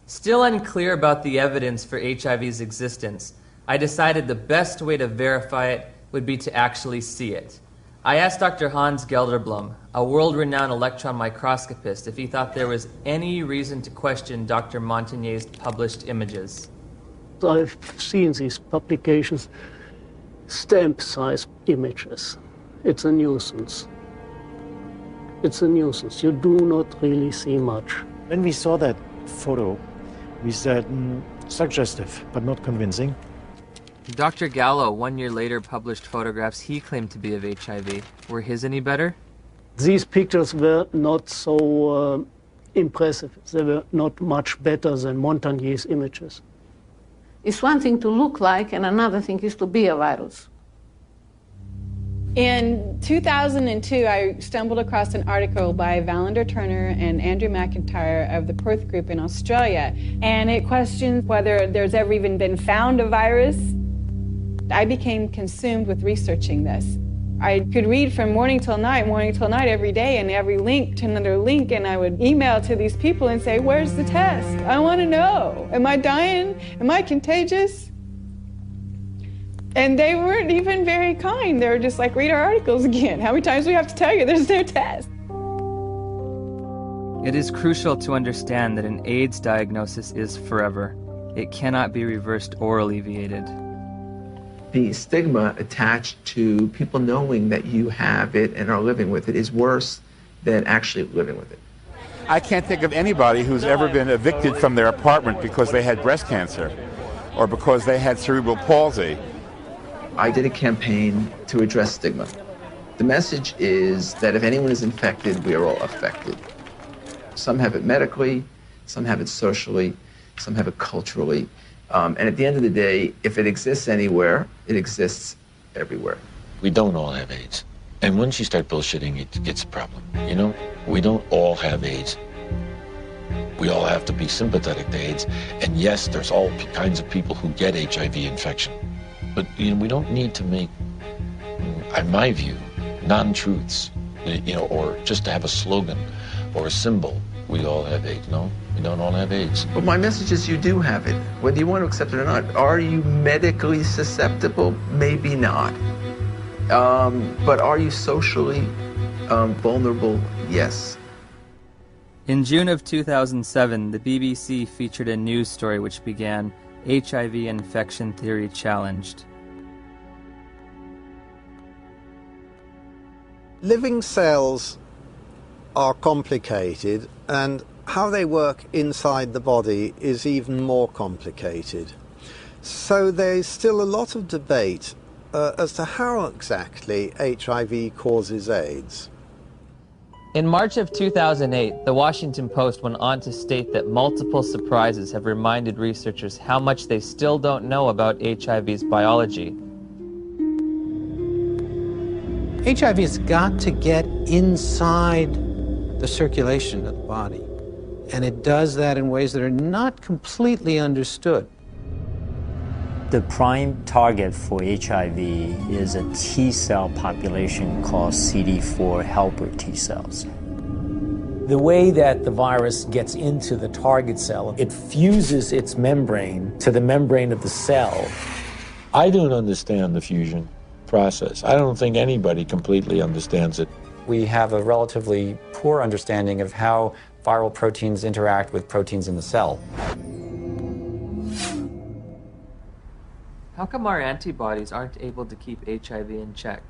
Still unclear about the evidence for HIV's existence, I decided the best way to verify it would be to actually see it. I asked Dr. Hans Gelderblum, a world-renowned electron microscopist, if he thought there was any reason to question Dr. Montagnier's published images. I've seen these publications, stamp-size images. It's a nuisance. It's a nuisance. You do not really see much. When we saw that photo, we said, suggestive, but not convincing. Dr. Gallo, 1 year later, published photographs he claimed to be of HIV. Were his any better? These pictures were not so impressive. They were not much better than Montagnier's images. It's one thing to look like, and another thing is to be a virus. In 2002, I stumbled across an article by Valander Turner and Andrew McIntyre of the Perth Group in Australia, and it questioned whether there's ever even been found a virus. I became consumed with researching this. I could read from morning till night every day, and every link to another link, and I would email to these people and say, where's the test? I want to know. Am I dying? Am I contagious? And they weren't even very kind. They were just like, read our articles again. How many times do we have to tell you there's no test? It is crucial to understand that an AIDS diagnosis is forever. It cannot be reversed or alleviated. The stigma attached to people knowing that you have it and are living with it is worse than actually living with it. I can't think of anybody who's ever been evicted from their apartment because they had breast cancer or because they had cerebral palsy. I did a campaign to address stigma. The message is that if anyone is infected, we are all affected. Some have it medically, some have it socially, some have it culturally. And at the end of the day, if it exists anywhere, it exists everywhere. We don't all have AIDS. And once you start bullshitting, it's a problem. You know, we don't all have AIDS. We all have to be sympathetic to AIDS. And yes, there's all kinds of people who get HIV infection. But you know, we don't need to make, in my view, non-truths, you know, or just to have a slogan or a symbol. We all have AIDS. No, we don't all have AIDS. But my message is you do have it, whether you want to accept it or not. Are you medically susceptible? Maybe not. But are you socially vulnerable? Yes. In June of 2007, the BBC featured a news story which began, HIV infection theory challenged. Living cells are complicated, and how they work inside the body is even more complicated. So there's still a lot of debate as to how exactly HIV causes AIDS. In March of 2008, the Washington Post went on to state that multiple surprises have reminded researchers how much they still don't know about HIV's biology. HIV's got to get inside the circulation of the body, and it does that in ways that are not completely understood. The prime target for HIV is a T cell population called CD4 helper T cells. The way that the virus gets into the target cell, it fuses its membrane to the membrane of the cell. I don't understand the fusion process. I don't think anybody completely understands it. We have a relatively poor understanding of how viral proteins interact with proteins in the cell. How come our antibodies aren't able to keep HIV in check?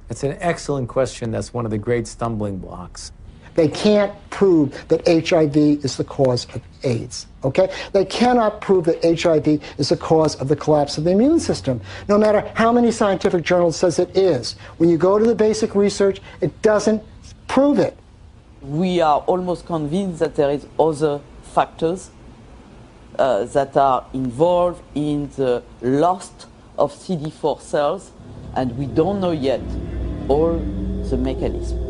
It's an excellent question. That's one of the great stumbling blocks. They can't prove that HIV is the cause of AIDS, okay? They cannot prove that HIV is the cause of the collapse of the immune system, no matter how many scientific journals says it is. When you go to the basic research, it doesn't prove it. We are almost convinced that there is other factors that are involved in the loss of CD4 cells, and we don't know yet all the mechanism.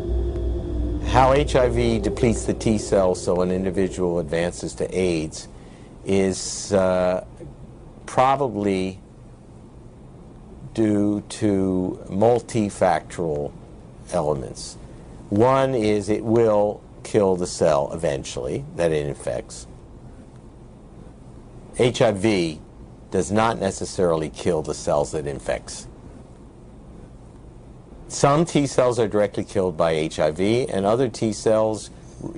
How HIV depletes the T cells so an individual advances to AIDS is probably due to multifactorial elements. One is it will kill the cell eventually that it infects. HIV does not necessarily kill the cells that it infects. Some T cells are directly killed by HIV, and other T cells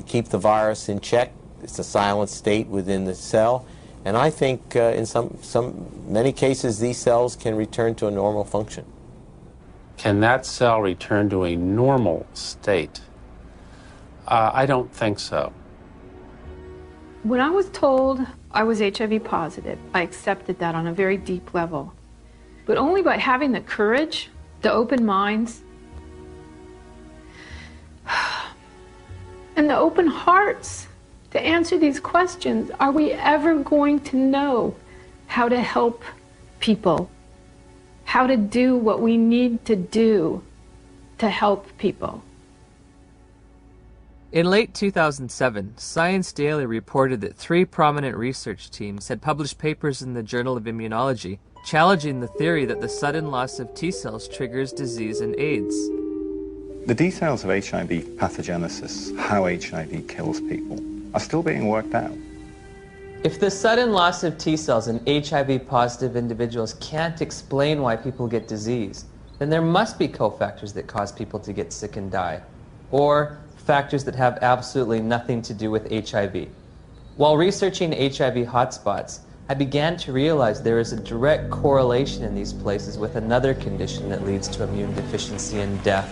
keep the virus in check. It's a silent state within the cell, and I think in many cases these cells can return to a normal function. Can that cell return to a normal state? I don't think so. When I was told I was HIV positive, I accepted that on a very deep level. But only by having the courage, the open minds, and the open hearts to answer these questions are we ever going to know how to help people, how to do what we need to do to help people. In late 2007, Science Daily reported that 3 prominent research teams had published papers in the Journal of Immunology challenging the theory that the sudden loss of T cells triggers disease and AIDS. The details of HIV pathogenesis, how HIV kills people, are still being worked out. If the sudden loss of T cells in HIV-positive individuals can't explain why people get disease, then there must be cofactors that cause people to get sick and die, or factors that have absolutely nothing to do with HIV. While researching HIV hotspots, I began to realize there is a direct correlation in these places with another condition that leads to immune deficiency and death.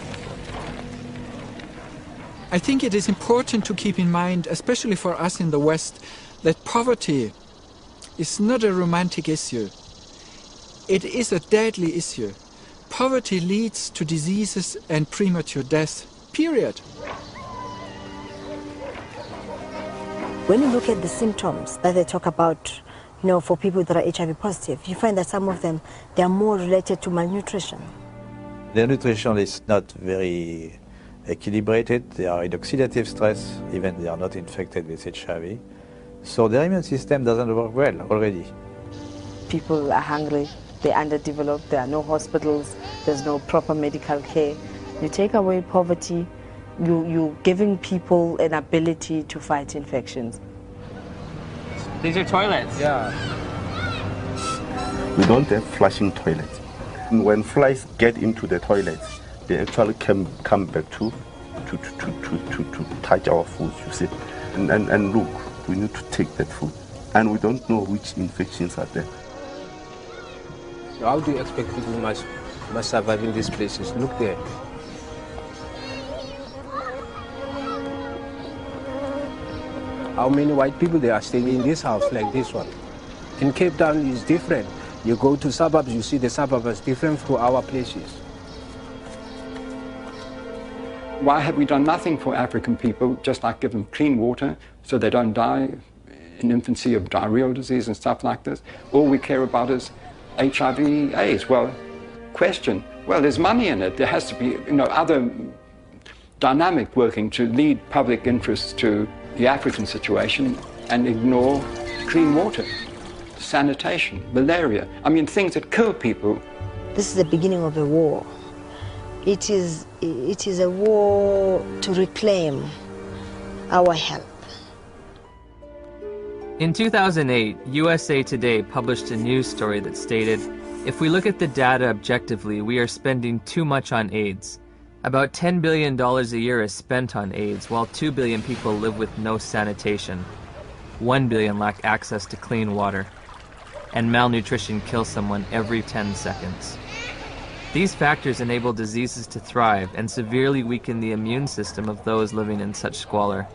I think it is important to keep in mind, especially for us in the West, that poverty is not a romantic issue. It is a deadly issue. Poverty leads to diseases and premature death, period. When you look at the symptoms that they talk about, for people that are HIV positive, you find that some of them, they are more related to malnutrition. Their nutrition is not very equilibrated. They are in oxidative stress, even they are not infected with HIV. So their immune system doesn't work well already. People are hungry, they're underdeveloped, there are no hospitals, there's no proper medical care. You take away poverty, you're giving people an ability to fight infections. These are toilets. Yeah. We don't have flushing toilets. When flies get into the toilets, they actually come back to touch our food, you see. And look, we need to take that food. And we don't know which infections are there. So how do you expect people must survive in these places? Look there. How many white people they are staying in this house like this one? In Cape Town is different. You go to suburbs, you see the suburbs is different from our places. Why have we done nothing for African people, just like give them clean water so they don't die in infancy of diarrheal disease and stuff like this? All we care about is HIV, AIDS. Well, question, well, there's money in it. There has to be, other dynamic working to lead public interest to the African situation and ignore clean water, sanitation, malaria. I mean, things that kill people. This is the beginning of a war. It is a war to reclaim our health. In 2008, USA Today published a news story that stated, "If we look at the data objectively, we are spending too much on AIDS. About $10 billion a year is spent on AIDS, while 2 billion people live with no sanitation. 1 billion lack access to clean water. And malnutrition kills someone every 10 seconds. These factors enable diseases to thrive and severely weaken the immune system of those living in such squalor.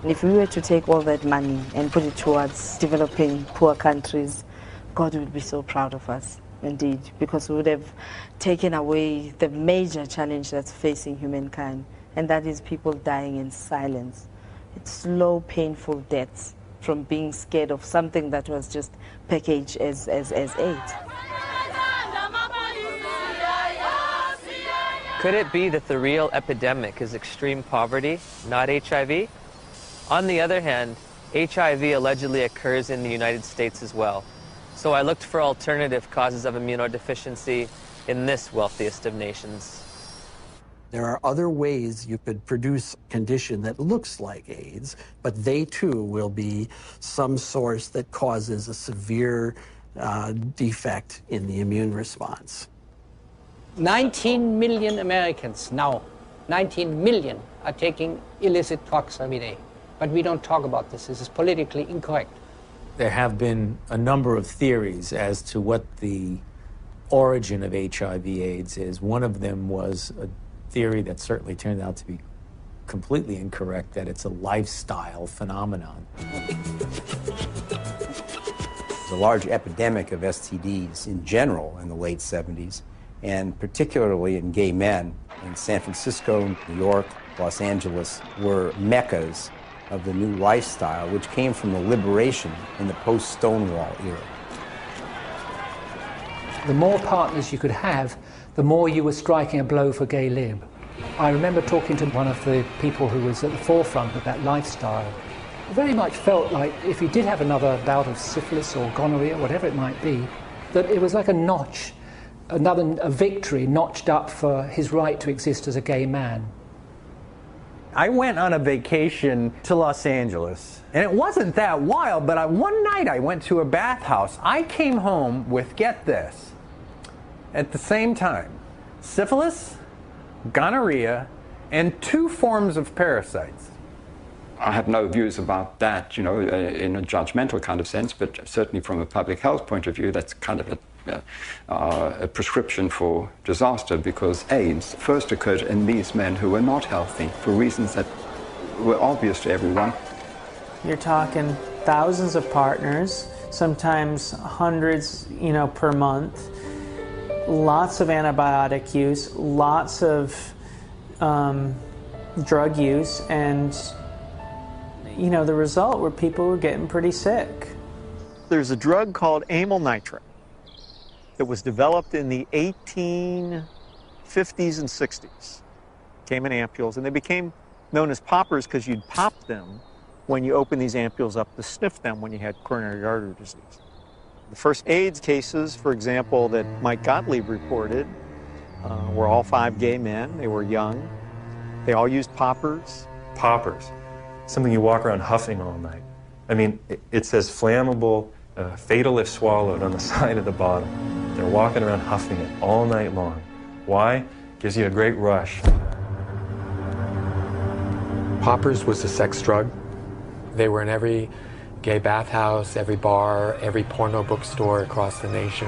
If we were to take all that money and put it towards developing poor countries, God would be so proud of us, indeed, because we would have taken away the major challenge that's facing humankind, and that is people dying in silence. It's slow, painful deaths from being scared of something that was just packaged as AIDS. Could it be that the real epidemic is extreme poverty, not HIV? On the other hand, HIV allegedly occurs in the United States as well. So I looked for alternative causes of immunodeficiency in this wealthiest of nations. There are other ways you could produce a condition that looks like AIDS, but they too will be some source that causes a severe defect in the immune response. 19 million Americans now, 19 million are taking illicit drugs every day. But we don't talk about this. This is politically incorrect. There have been a number of theories as to what the origin of HIV/AIDS is. One of them was a theory that certainly turned out to be completely incorrect, that it's a lifestyle phenomenon. There's a large epidemic of STDs in general in the late 70s, and particularly in gay men. In San Francisco, New York, Los Angeles were meccas of the new lifestyle, which came from the liberation in the post-Stonewall era. The more partners you could have, the more you were striking a blow for gay lib. I remember talking to one of the people who was at the forefront of that lifestyle. It very much felt like if he did have another bout of syphilis or gonorrhea, whatever it might be, that it was like a notch, a victory notched up for his right to exist as a gay man. I went on a vacation to Los Angeles, and it wasn't that wild, but one night I went to a bathhouse. I came home with, get this, at the same time, syphilis, gonorrhea, and 2 forms of parasites. I have no views about that, in a judgmental kind of sense, but certainly from a public health point of view, that's kind of a prescription for disaster, because AIDS first occurred in these men who were not healthy for reasons that were obvious to everyone. You're talking thousands of partners, sometimes hundreds, per month, lots of antibiotic use, lots of drug use, and the result were people were getting pretty sick. There's a drug called amyl nitrate that was developed in the 1850s and 60s. Came in ampules, and they became known as poppers because you'd pop them when you open these ampules up to sniff them when you had coronary artery disease. The first AIDS cases, for example, that Mike Gottlieb reported were all 5 gay men. They were young. They all used poppers. Poppers, something you walk around huffing all night. I mean, it says flammable, fatal if swallowed on the side of the bottle. They're walking around huffing it all night long. Why? Gives you a great rush. Poppers was a sex drug. They were in every gay bathhouse, every bar, every porno bookstore across the nation.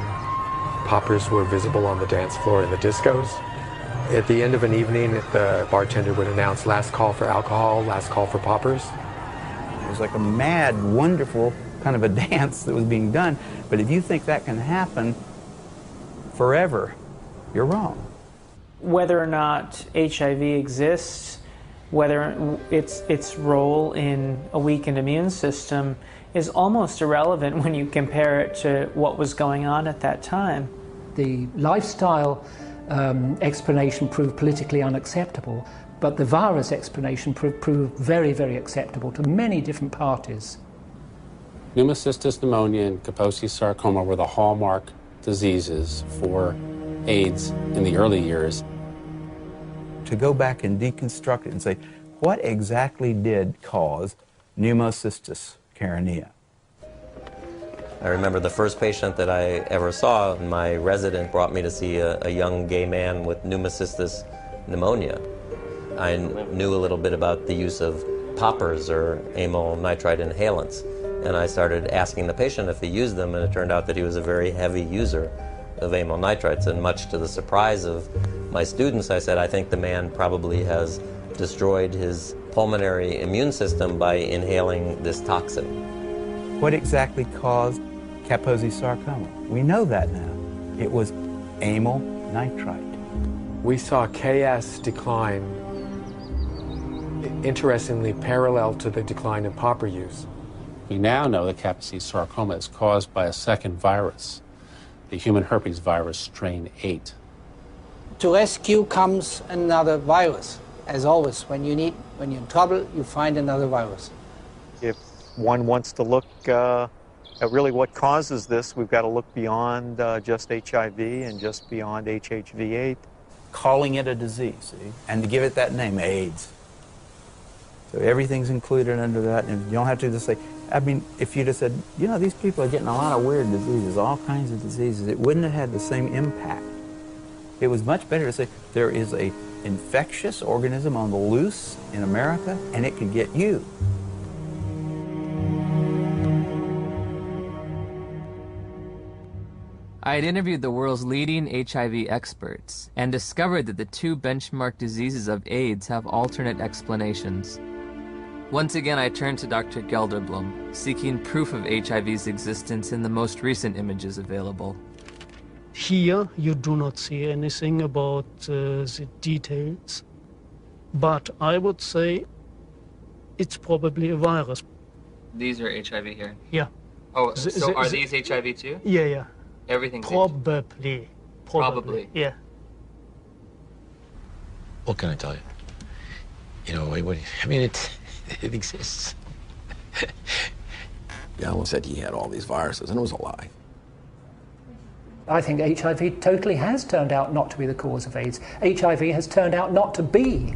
Poppers were visible on the dance floor in the discos. At the end of an evening, the bartender would announce last call for alcohol, last call for poppers. It was like a mad, wonderful kind of a dance that was being done. But if you think that can happen forever, you're wrong. Whether or not HIV exists, whether its role in a weakened immune system is almost irrelevant when you compare it to what was going on at that time. The lifestyle explanation proved politically unacceptable, but the virus explanation proved very, very acceptable to many different parties. Pneumocystis pneumonia and Kaposi's sarcoma were the hallmark diseases for AIDS in the early years. To go back and deconstruct it and say, what exactly did cause pneumocystis carinea? I remember the first patient that I ever saw, my resident brought me to see a young gay man with pneumocystis pneumonia. I knew a little bit about the use of poppers or amyl nitrite inhalants, and I started asking the patient if he used them, and it turned out that he was a very heavy user of amyl nitrites, and much to the surprise of my students, I said, I think the man probably has destroyed his pulmonary immune system by inhaling this toxin. What exactly caused Kaposi sarcoma? We know that now. It was amyl nitrite. We saw KS decline, interestingly, parallel to the decline in popper use. We now know that Kaposi sarcoma is caused by a second virus, the human herpes virus strain 8. To rescue comes another virus. As always, when you're in trouble, you find another virus. If one wants to look at really what causes this, we've got to look beyond just HIV and just beyond HHV8. Calling it a disease, see? And to give it that name, AIDS. So everything's included under that, and you don't have to just say, I mean, if you just said, you know, these people are getting a lot of weird diseases, all kinds of diseases, it wouldn't have had the same impact. It was much better to say, there is a infectious organism on the loose in America, and it could get you. I had interviewed the world's leading HIV experts and discovered that the two benchmark diseases of AIDS have alternate explanations. Once again, I turned to Dr. Gelderblum, seeking proof of HIV's existence in the most recent images available. Here, you do not see anything about the details, but I would say it's probably a virus. These are HIV here? Yeah. Oh, so are these HIV too? Yeah. Everything's Probably. Probably. Yeah. What can I tell you? You know, I mean, it exists. Gallo said he had all these viruses, and it was a lie. I think HIV totally has turned out not to be the cause of AIDS. HIV has turned out not to be.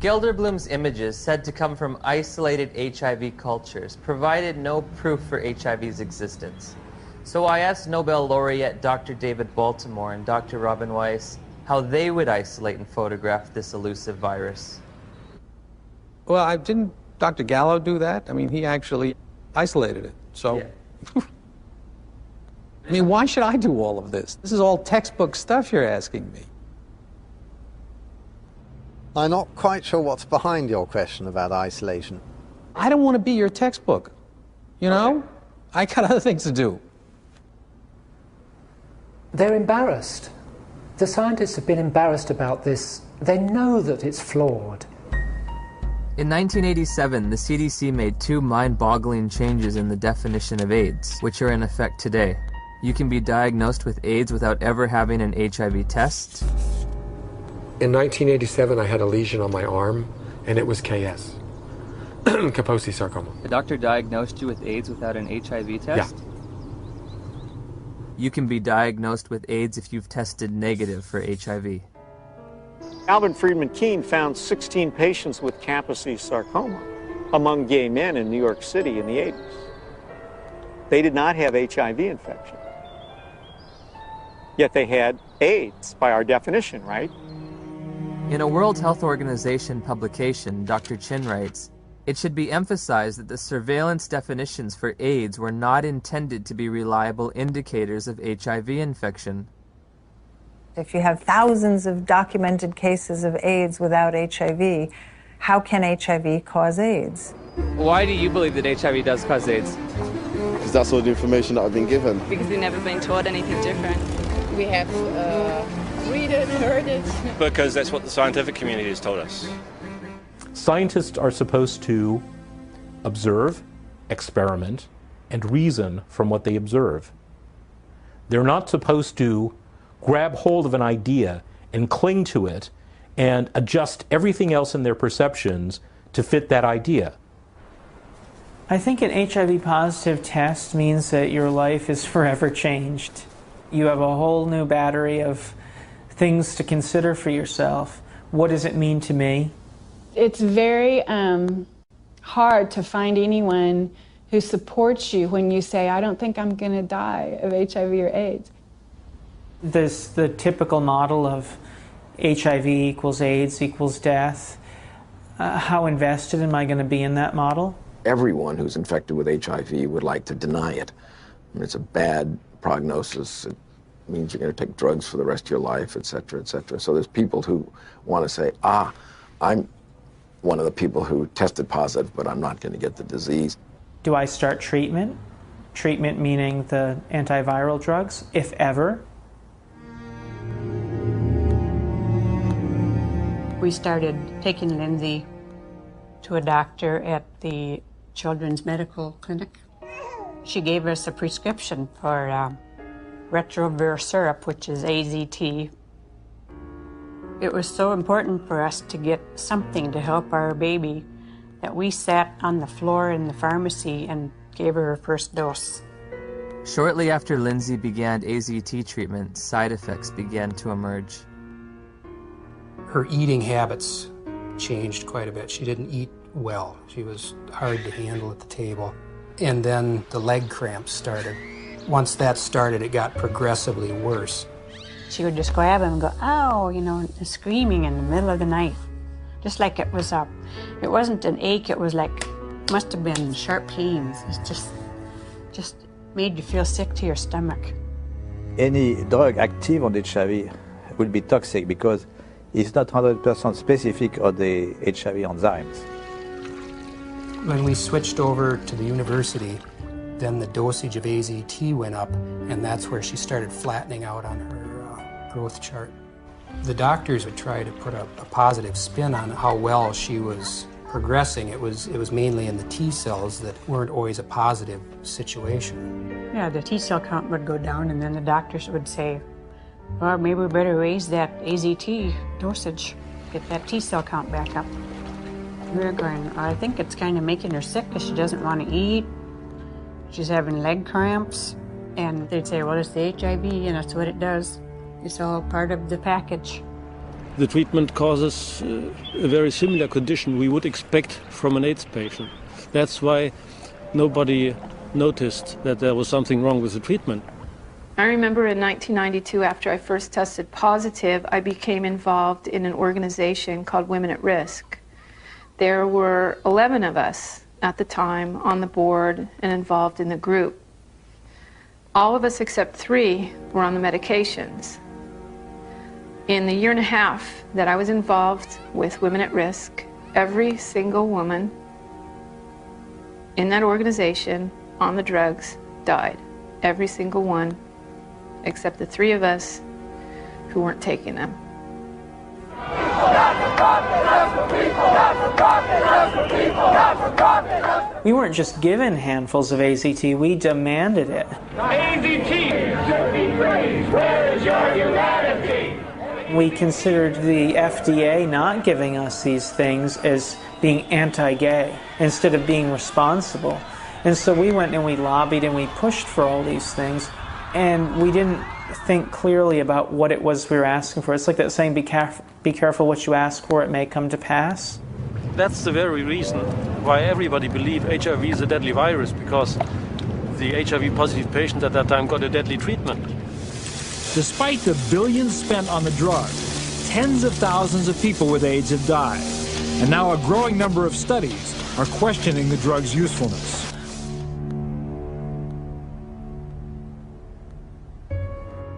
Gelderblum's images, said to come from isolated HIV cultures, provided no proof for HIV's existence. So I asked Nobel laureate Dr. David Baltimore and Dr. Robin Weiss how they would isolate and photograph this elusive virus. Well, didn't Dr. Gallo do that? I mean, he actually isolated it, so... Yeah. I mean, why should I do all of this? This is all textbook stuff you're asking me. I'm not quite sure what's behind your question about isolation. I don't want to be your textbook, you know? Okay. I got other things to do. They're embarrassed. The scientists have been embarrassed about this. They know that it's flawed. In 1987, the CDC made two mind-boggling changes in the definition of AIDS, which are in effect today. You can be diagnosed with AIDS without ever having an HIV test. In 1987, I had a lesion on my arm, and it was KS, Kaposi sarcoma. The doctor diagnosed you with AIDS without an HIV test? Yeah. You can be diagnosed with AIDS if you've tested negative for HIV. Alvin Friedman Keene found 16 patients with Kaposi sarcoma among gay men in New York City in the 80s. They did not have HIV infection. Yet they had AIDS by our definition, right? In a World Health Organization publication, Dr. Chin writes, "It should be emphasized that the surveillance definitions for AIDS were not intended to be reliable indicators of HIV infection." If you have thousands of documented cases of AIDS without HIV, how can HIV cause AIDS? Why do you believe that HIV does cause AIDS? Because that's all the information that I've been given. Because we've never been taught anything different. We have read it, heard it. Because that's what the scientific community has told us. Scientists are supposed to observe, experiment, and reason from what they observe. They're not supposed to grab hold of an idea and cling to it and adjust everything else in their perceptions to fit that idea. I think an HIV positive test means that your life is forever changed. You have a whole new battery of things to consider for yourself. What does it mean to me? It's very hard to find anyone who supports you when you say, I don't think I'm going to die of HIV or AIDS. The typical model of HIV equals AIDS equals death. How invested am I going to be in that model? Everyone who's infected with HIV would like to deny it. I mean, it's a bad prognosis. It means you're going to take drugs for the rest of your life, et cetera, et cetera. So there's people who want to say, I'm one of the people who tested positive, but I'm not going to get the disease. Do I start treatment? Treatment meaning the antiviral drugs, if ever. We started taking Lindsay to a doctor at the Children's Medical Clinic. She gave us a prescription for retrovir syrup, which is AZT. It was so important for us to get something to help our baby that we sat on the floor in the pharmacy and gave her first dose. Shortly after Lindsay began AZT treatment, side effects began to emerge. Her eating habits changed quite a bit. She didn't eat well. She was hard to handle at the table. And then the leg cramps started. Once that started, it got progressively worse. She would just grab him and go, ow, you know, screaming in the middle of the night. Just like it was it wasn't an ache, it was like, must have been sharp pains. It's just made you feel sick to your stomach. Any drug active on HIV will be toxic because it's not 100% specific on the HIV enzymes. When we switched over to the university, then the dosage of AZT went up, and that's where she started flattening out on her growth chart. The doctors would try to put a positive spin on how well she was progressing. It was mainly in the T cells that weren't always a positive situation. Yeah, the T cell count would go down, and then the doctors would say, well, maybe we better raise that AZT dosage, get that T cell count back up. We were going, I think it's kind of making her sick because she doesn't want to eat. She's having leg cramps. And they'd say, well, it's the HIV, and that's what it does. It's all part of the package. The treatment causes a very similar condition we would expect from an AIDS patient. That's why nobody noticed that there was something wrong with the treatment. I remember in 1992, after I first tested positive, I became involved in an organization called Women at Risk. There were 11 of us at the time on the board and involved in the group. All of us except 3 were on the medications. In the year and a half that I was involved with Women at Risk, every single woman in that organization on the drugs died. Every single one, except the 3 of us who weren't taking them. We weren't just given handfuls of AZT, we demanded it. AZT should be praised. Where is your humanity? We considered the FDA not giving us these things as being anti-gay instead of being responsible. And so we went and we lobbied and we pushed for all these things, and we didn't think clearly about what it was we were asking for. It's like that saying, be careful what you ask for, it may come to pass. That's the very reason why everybody believed HIV is a deadly virus, because the HIV-positive patient at that time got a deadly treatment. Despite the billions spent on the drug, tens of thousands of people with AIDS have died. And now a growing number of studies are questioning the drug's usefulness.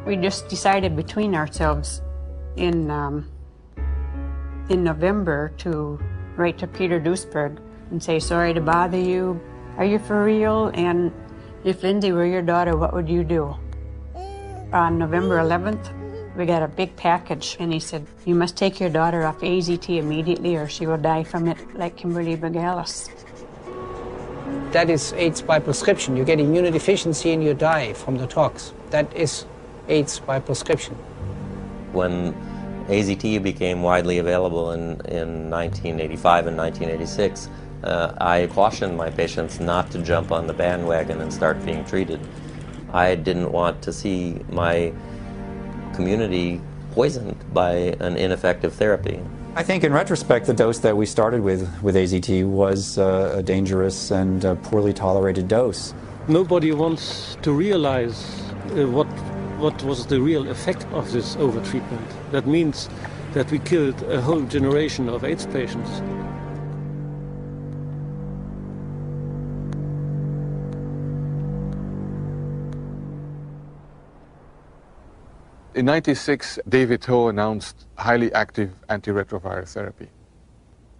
We just decided between ourselves in November to write to Peter Duisberg and say, sorry to bother you. Are you for real? And if Lindsay were your daughter, what would you do? On November 11th, we got a big package, and he said, you must take your daughter off AZT immediately or she will die from it like Kimberly Begalis. That is AIDS by prescription. You get immunodeficiency and you die from the tox. That is AIDS by prescription. When AZT became widely available in 1985 and 1986, I cautioned my patients not to jump on the bandwagon and start being treated. I didn't want to see my community poisoned by an ineffective therapy. I think in retrospect, the dose that we started with AZT was a dangerous and poorly tolerated dose. Nobody wants to realize what was the real effect of this overtreatment. That means that we killed a whole generation of AIDS patients. In 96, David Ho announced highly active antiretroviral therapy.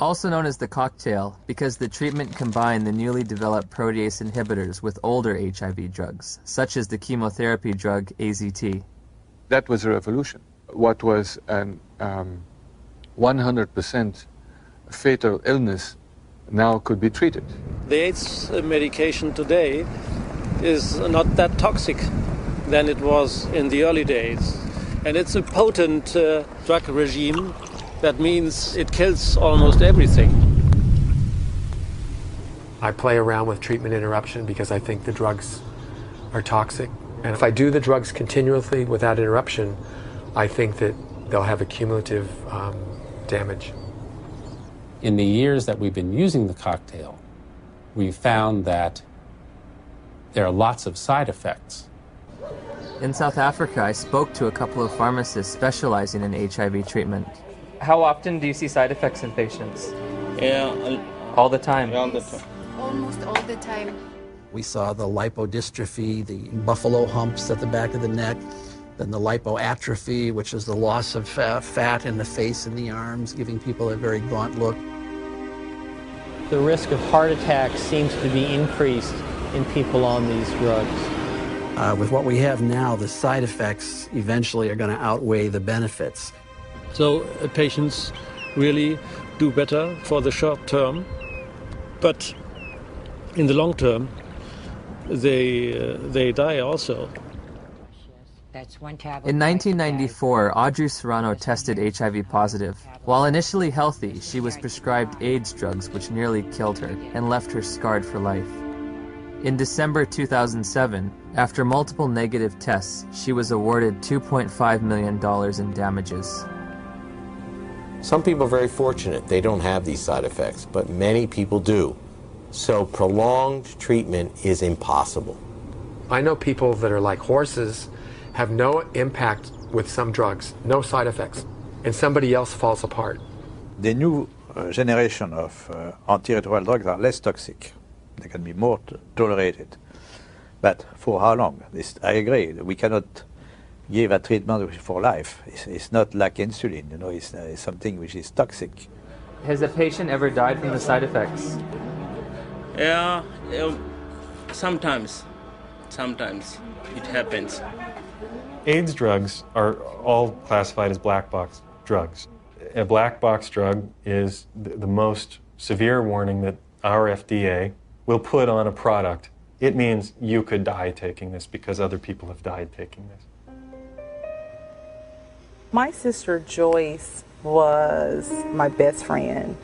Also known as the cocktail, because the treatment combined the newly developed protease inhibitors with older HIV drugs, such as the chemotherapy drug AZT. That was a revolution. What was an 100% fatal illness now could be treated. The AIDS medication today is not that toxic than it was in the early days. And it's a potent drug regime. That means it kills almost everything. I play around with treatment interruption because I think the drugs are toxic. And if I do the drugs continuously without interruption, I think that they'll have a cumulative damage. In the years that we've been using the cocktail, we've found that there are lots of side effects. In South Africa, I spoke to a couple of pharmacists specializing in HIV treatment. How often do you see side effects in patients? All the time. Almost all the time. We saw the lipodystrophy, the buffalo humps at the back of the neck, then the lipoatrophy, which is the loss of fat in the face and the arms, giving people a very gaunt look. The risk of heart attack seems to be increased in people on these drugs. With what we have now, the side effects eventually are going to outweigh the benefits. So patients really do better for the short term, but in the long term, they die also. In 1994, Audrey Serrano tested HIV positive. While initially healthy, she was prescribed AIDS drugs which nearly killed her and left her scarred for life. In December 2007, after multiple negative tests, she was awarded $2.5 million in damages. Some people are very fortunate. They don't have these side effects, but many people do. So prolonged treatment is impossible. I know people that are like horses, have no impact with some drugs, no side effects, and somebody else falls apart. The new generation of antiretroviral drugs are less toxic. They can be more tolerated. But for how long? I agree. We cannot give a treatment for life. It's not like insulin, you know, it's something which is toxic. Has a patient ever died from the side effects? Yeah, sometimes it happens. AIDS drugs are all classified as black box drugs. A black box drug is the most severe warning that our FDA will put on a product. It means you could die taking this because other people have died taking this. My sister Joyce was my best friend.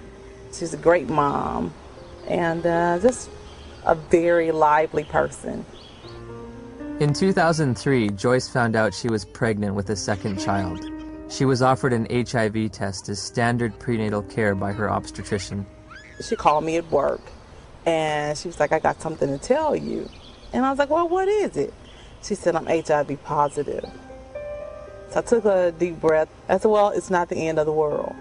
She's a great mom and just a very lively person. In 2003, Joyce found out she was pregnant with a second child. She was offered an HIV test as standard prenatal care by her obstetrician. She called me at work and she was like, I got something to tell you. And I was like, well, what is it? She said, I'm HIV positive. So I took a deep breath. I said, well, it's not the end of the world.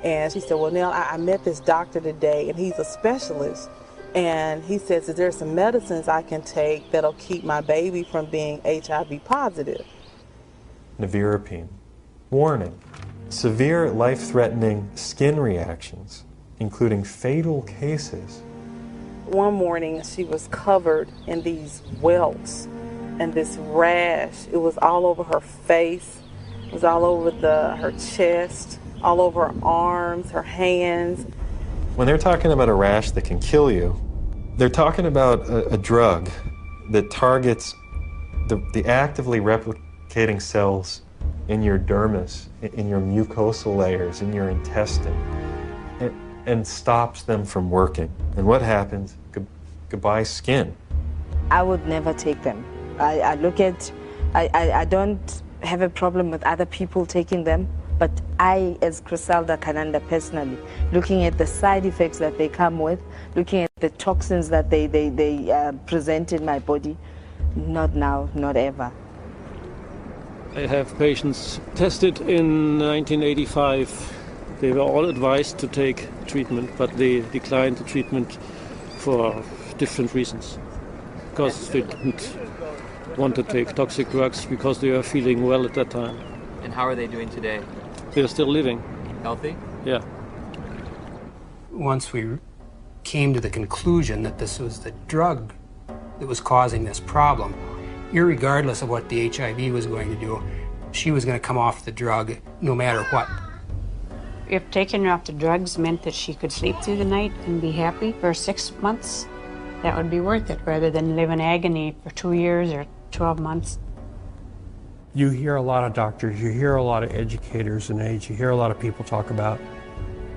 And she said, well, Nell, I met this doctor today and he's a specialist. And he says that there's some medicines I can take that'll keep my baby from being HIV positive. Nevirapine. Warning. Severe life-threatening skin reactions, including fatal cases. One morning she was covered in these welts and this rash. It was all over her face. It was all over her chest, all over her arms, her hands. When they're talking about a rash that can kill you, they're talking about a drug that targets the actively replicating cells in your dermis, in your mucosal layers, in your intestine, and stops them from working. And what happens? Goodbye skin. I would never take them. I don't have a problem with other people taking them, but I, as Griselda Kananda personally, looking at the side effects that they come with, looking at the toxins that they present in my body, not now, not ever. I have patients tested in 1985. They were all advised to take treatment, but they declined the treatment for different reasons, because they didn't want to take toxic drugs because they are feeling well at that time. And how are they doing today? They are still living. Healthy? Yeah. Once we came to the conclusion that this was the drug that was causing this problem, irregardless of what the HIV was going to do, she was going to come off the drug no matter what. If taking her off the drugs meant that she could sleep through the night and be happy for 6 months, that would be worth it rather than live in agony for 2 years or 12 months. You hear a lot of doctors, you hear a lot of educators in AIDS, you hear a lot of people talk about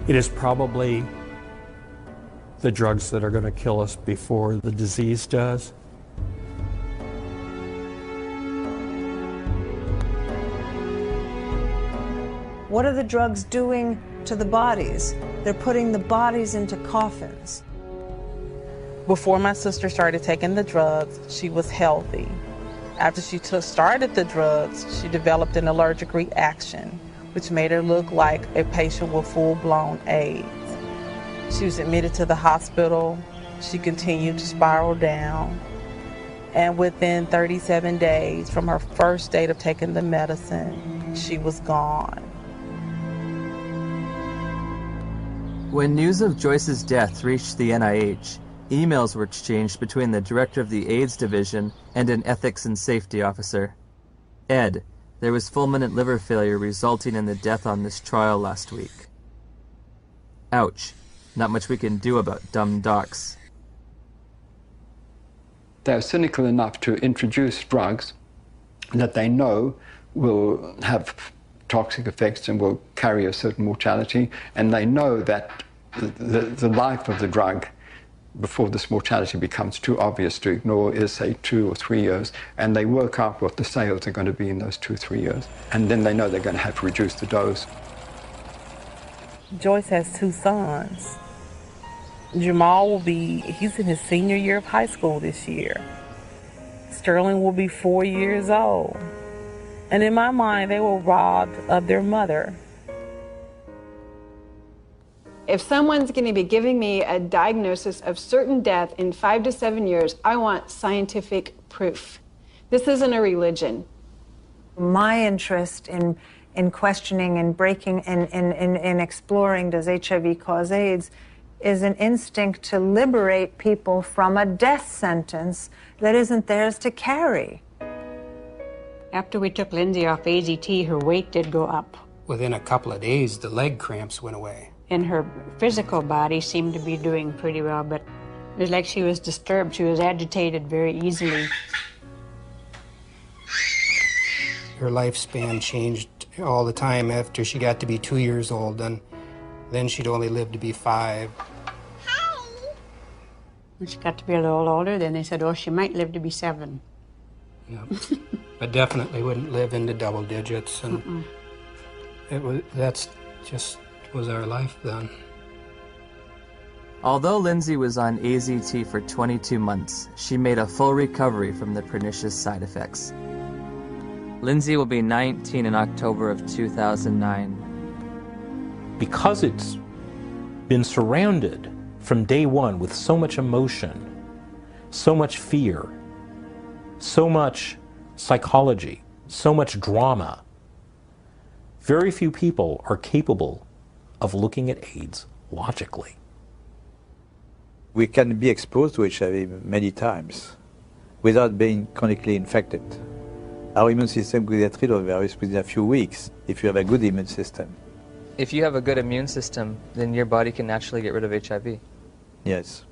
it is probably the drugs that are going to kill us before the disease does. What are the drugs doing to the bodies? They're putting the bodies into coffins. Before my sister started taking the drugs, she was healthy. After she started the drugs, she developed an allergic reaction, which made her look like a patient with full-blown AIDS. She was admitted to the hospital. She continued to spiral down. And within 37 days from her first date of taking the medicine, she was gone. When news of Joyce's death reached the NIH, emails were exchanged between the director of the AIDS division and an ethics and safety officer. Ed, there was fulminant liver failure resulting in the death on this trial last week. Ouch. Not much we can do about dumb docs. They're cynical enough to introduce drugs that they know will have toxic effects and will carry a certain mortality, and they know that the life of the drug before this mortality becomes too obvious to ignore is, say, 2 or 3 years, and they work out what the sales are going to be in those 2 or 3 years, and then they know they're going to have to reduce the dose. Joyce has 2 sons. Jamal he's in his senior year of high school this year. Sterling will be 4 years old. And in my mind, they were robbed of their mother. If someone's going to be giving me a diagnosis of certain death in 5 to 7 years, I want scientific proof. This isn't a religion. My interest in questioning and breaking and exploring does HIV cause AIDS is an instinct to liberate people from a death sentence that isn't theirs to carry. After we took Lindsay off AZT, her weight did go up. Within a couple of days, the leg cramps went away. And her physical body seemed to be doing pretty well, but it was like she was disturbed. She was agitated very easily. Her lifespan changed all the time after she got to be 2 years old, and then she'd only live to be 5. When she got to be a little older, then they said, oh, she might live to be 7. Yep. But definitely wouldn't live into double digits, and that's just was our life then. Although Lindsay was on AZT for 22 months, she made a full recovery from the pernicious side effects. Lindsay will be 19 in October of 2009. Because it's been surrounded from day one with so much emotion, so much fear, so much psychology, so much drama, very few people are capable of looking at AIDS logically. We can be exposed to HIV many times without being chronically infected. Our immune system could get rid of the virus within a few weeks if you have a good immune system. If you have a good immune system, then your body can naturally get rid of HIV. Yes.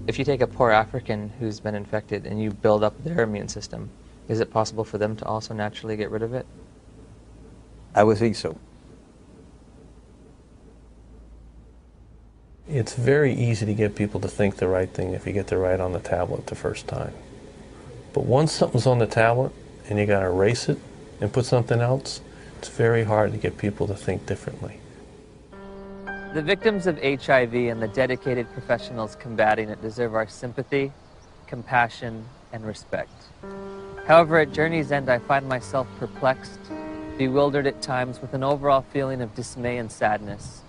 If you take a poor African who's been infected and you build up their immune system, is it possible for them to also naturally get rid of it? I would think so. It's very easy to get people to think the right thing if you get the right on the tablet the first time. But once something's on the tablet and you got to erase it and put something else, it's very hard to get people to think differently. The victims of HIV and the dedicated professionals combating it deserve our sympathy, compassion, and respect. However, at Journey's End, I find myself perplexed, bewildered at times with an overall feeling of dismay and sadness.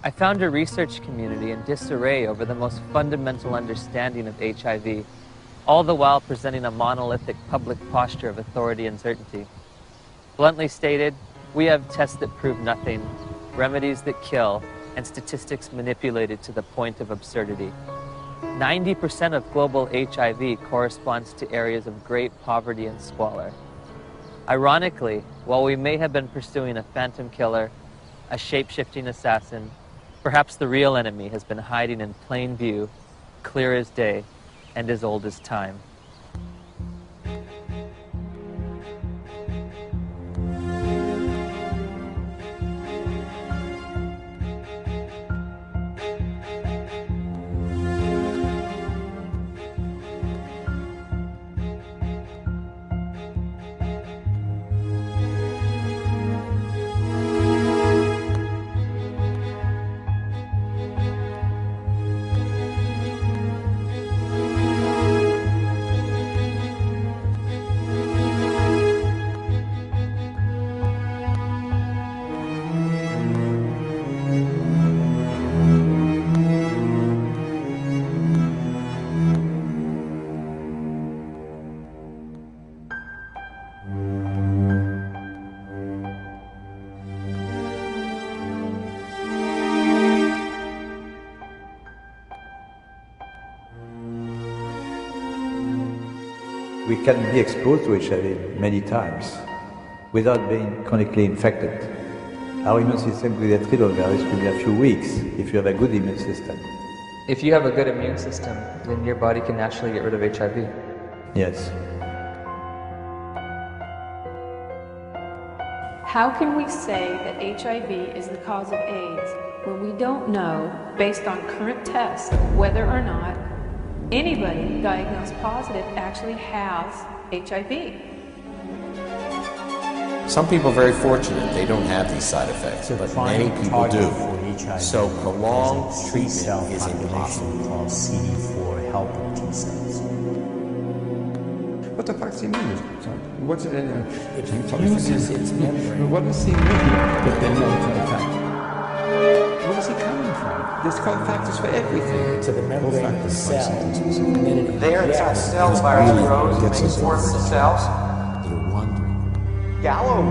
I found a research community in disarray over the most fundamental understanding of HIV, all the while presenting a monolithic public posture of authority and certainty. Bluntly stated, we have tests that prove nothing, remedies that kill, and statistics manipulated to the point of absurdity. 90% of global HIV corresponds to areas of great poverty and squalor. Ironically, while we may have been pursuing a phantom killer, a shape-shifting assassin, perhaps the real enemy has been hiding in plain view, clear as day, and as old as time. We can be exposed to HIV many times without being chronically infected. Our immune system will get rid of the virus within a few weeks if you have a good immune system. If you have a good immune system, then your body can naturally get rid of HIV. Yes. How can we say that HIV is the cause of AIDS when we don't know, based on current tests, whether or not anybody diagnosed positive actually has HIV? Some people are very fortunate. They don't have these side effects, but many people do. So prolonged treatment is impossible. Called CD4 helper T cells. What the fuck's he mean? What's it in? It uses its membrane. What does he mean that they know it's an effect? Where is he coming from? There's called factors for everything. To the membrane of the cell. There inside the cells, virus grows, makes more of the cells. Gallo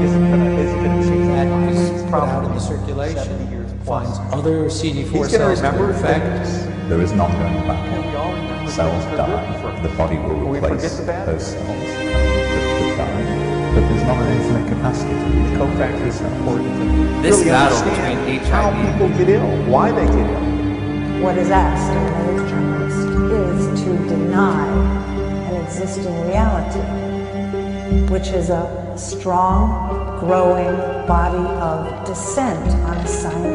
isn't going to change that. is out in the circulation, finds other CD4 He's cells going to remember effects. There is an ongoing battle. Cells die, the body will replace those cells that die, but there's not an infinite capacity to use cofactors are important. This battle between HIV how people get ill, why they get ill. What is asked of any journalist is to deny an existing reality, which is a strong, growing body of dissent on a science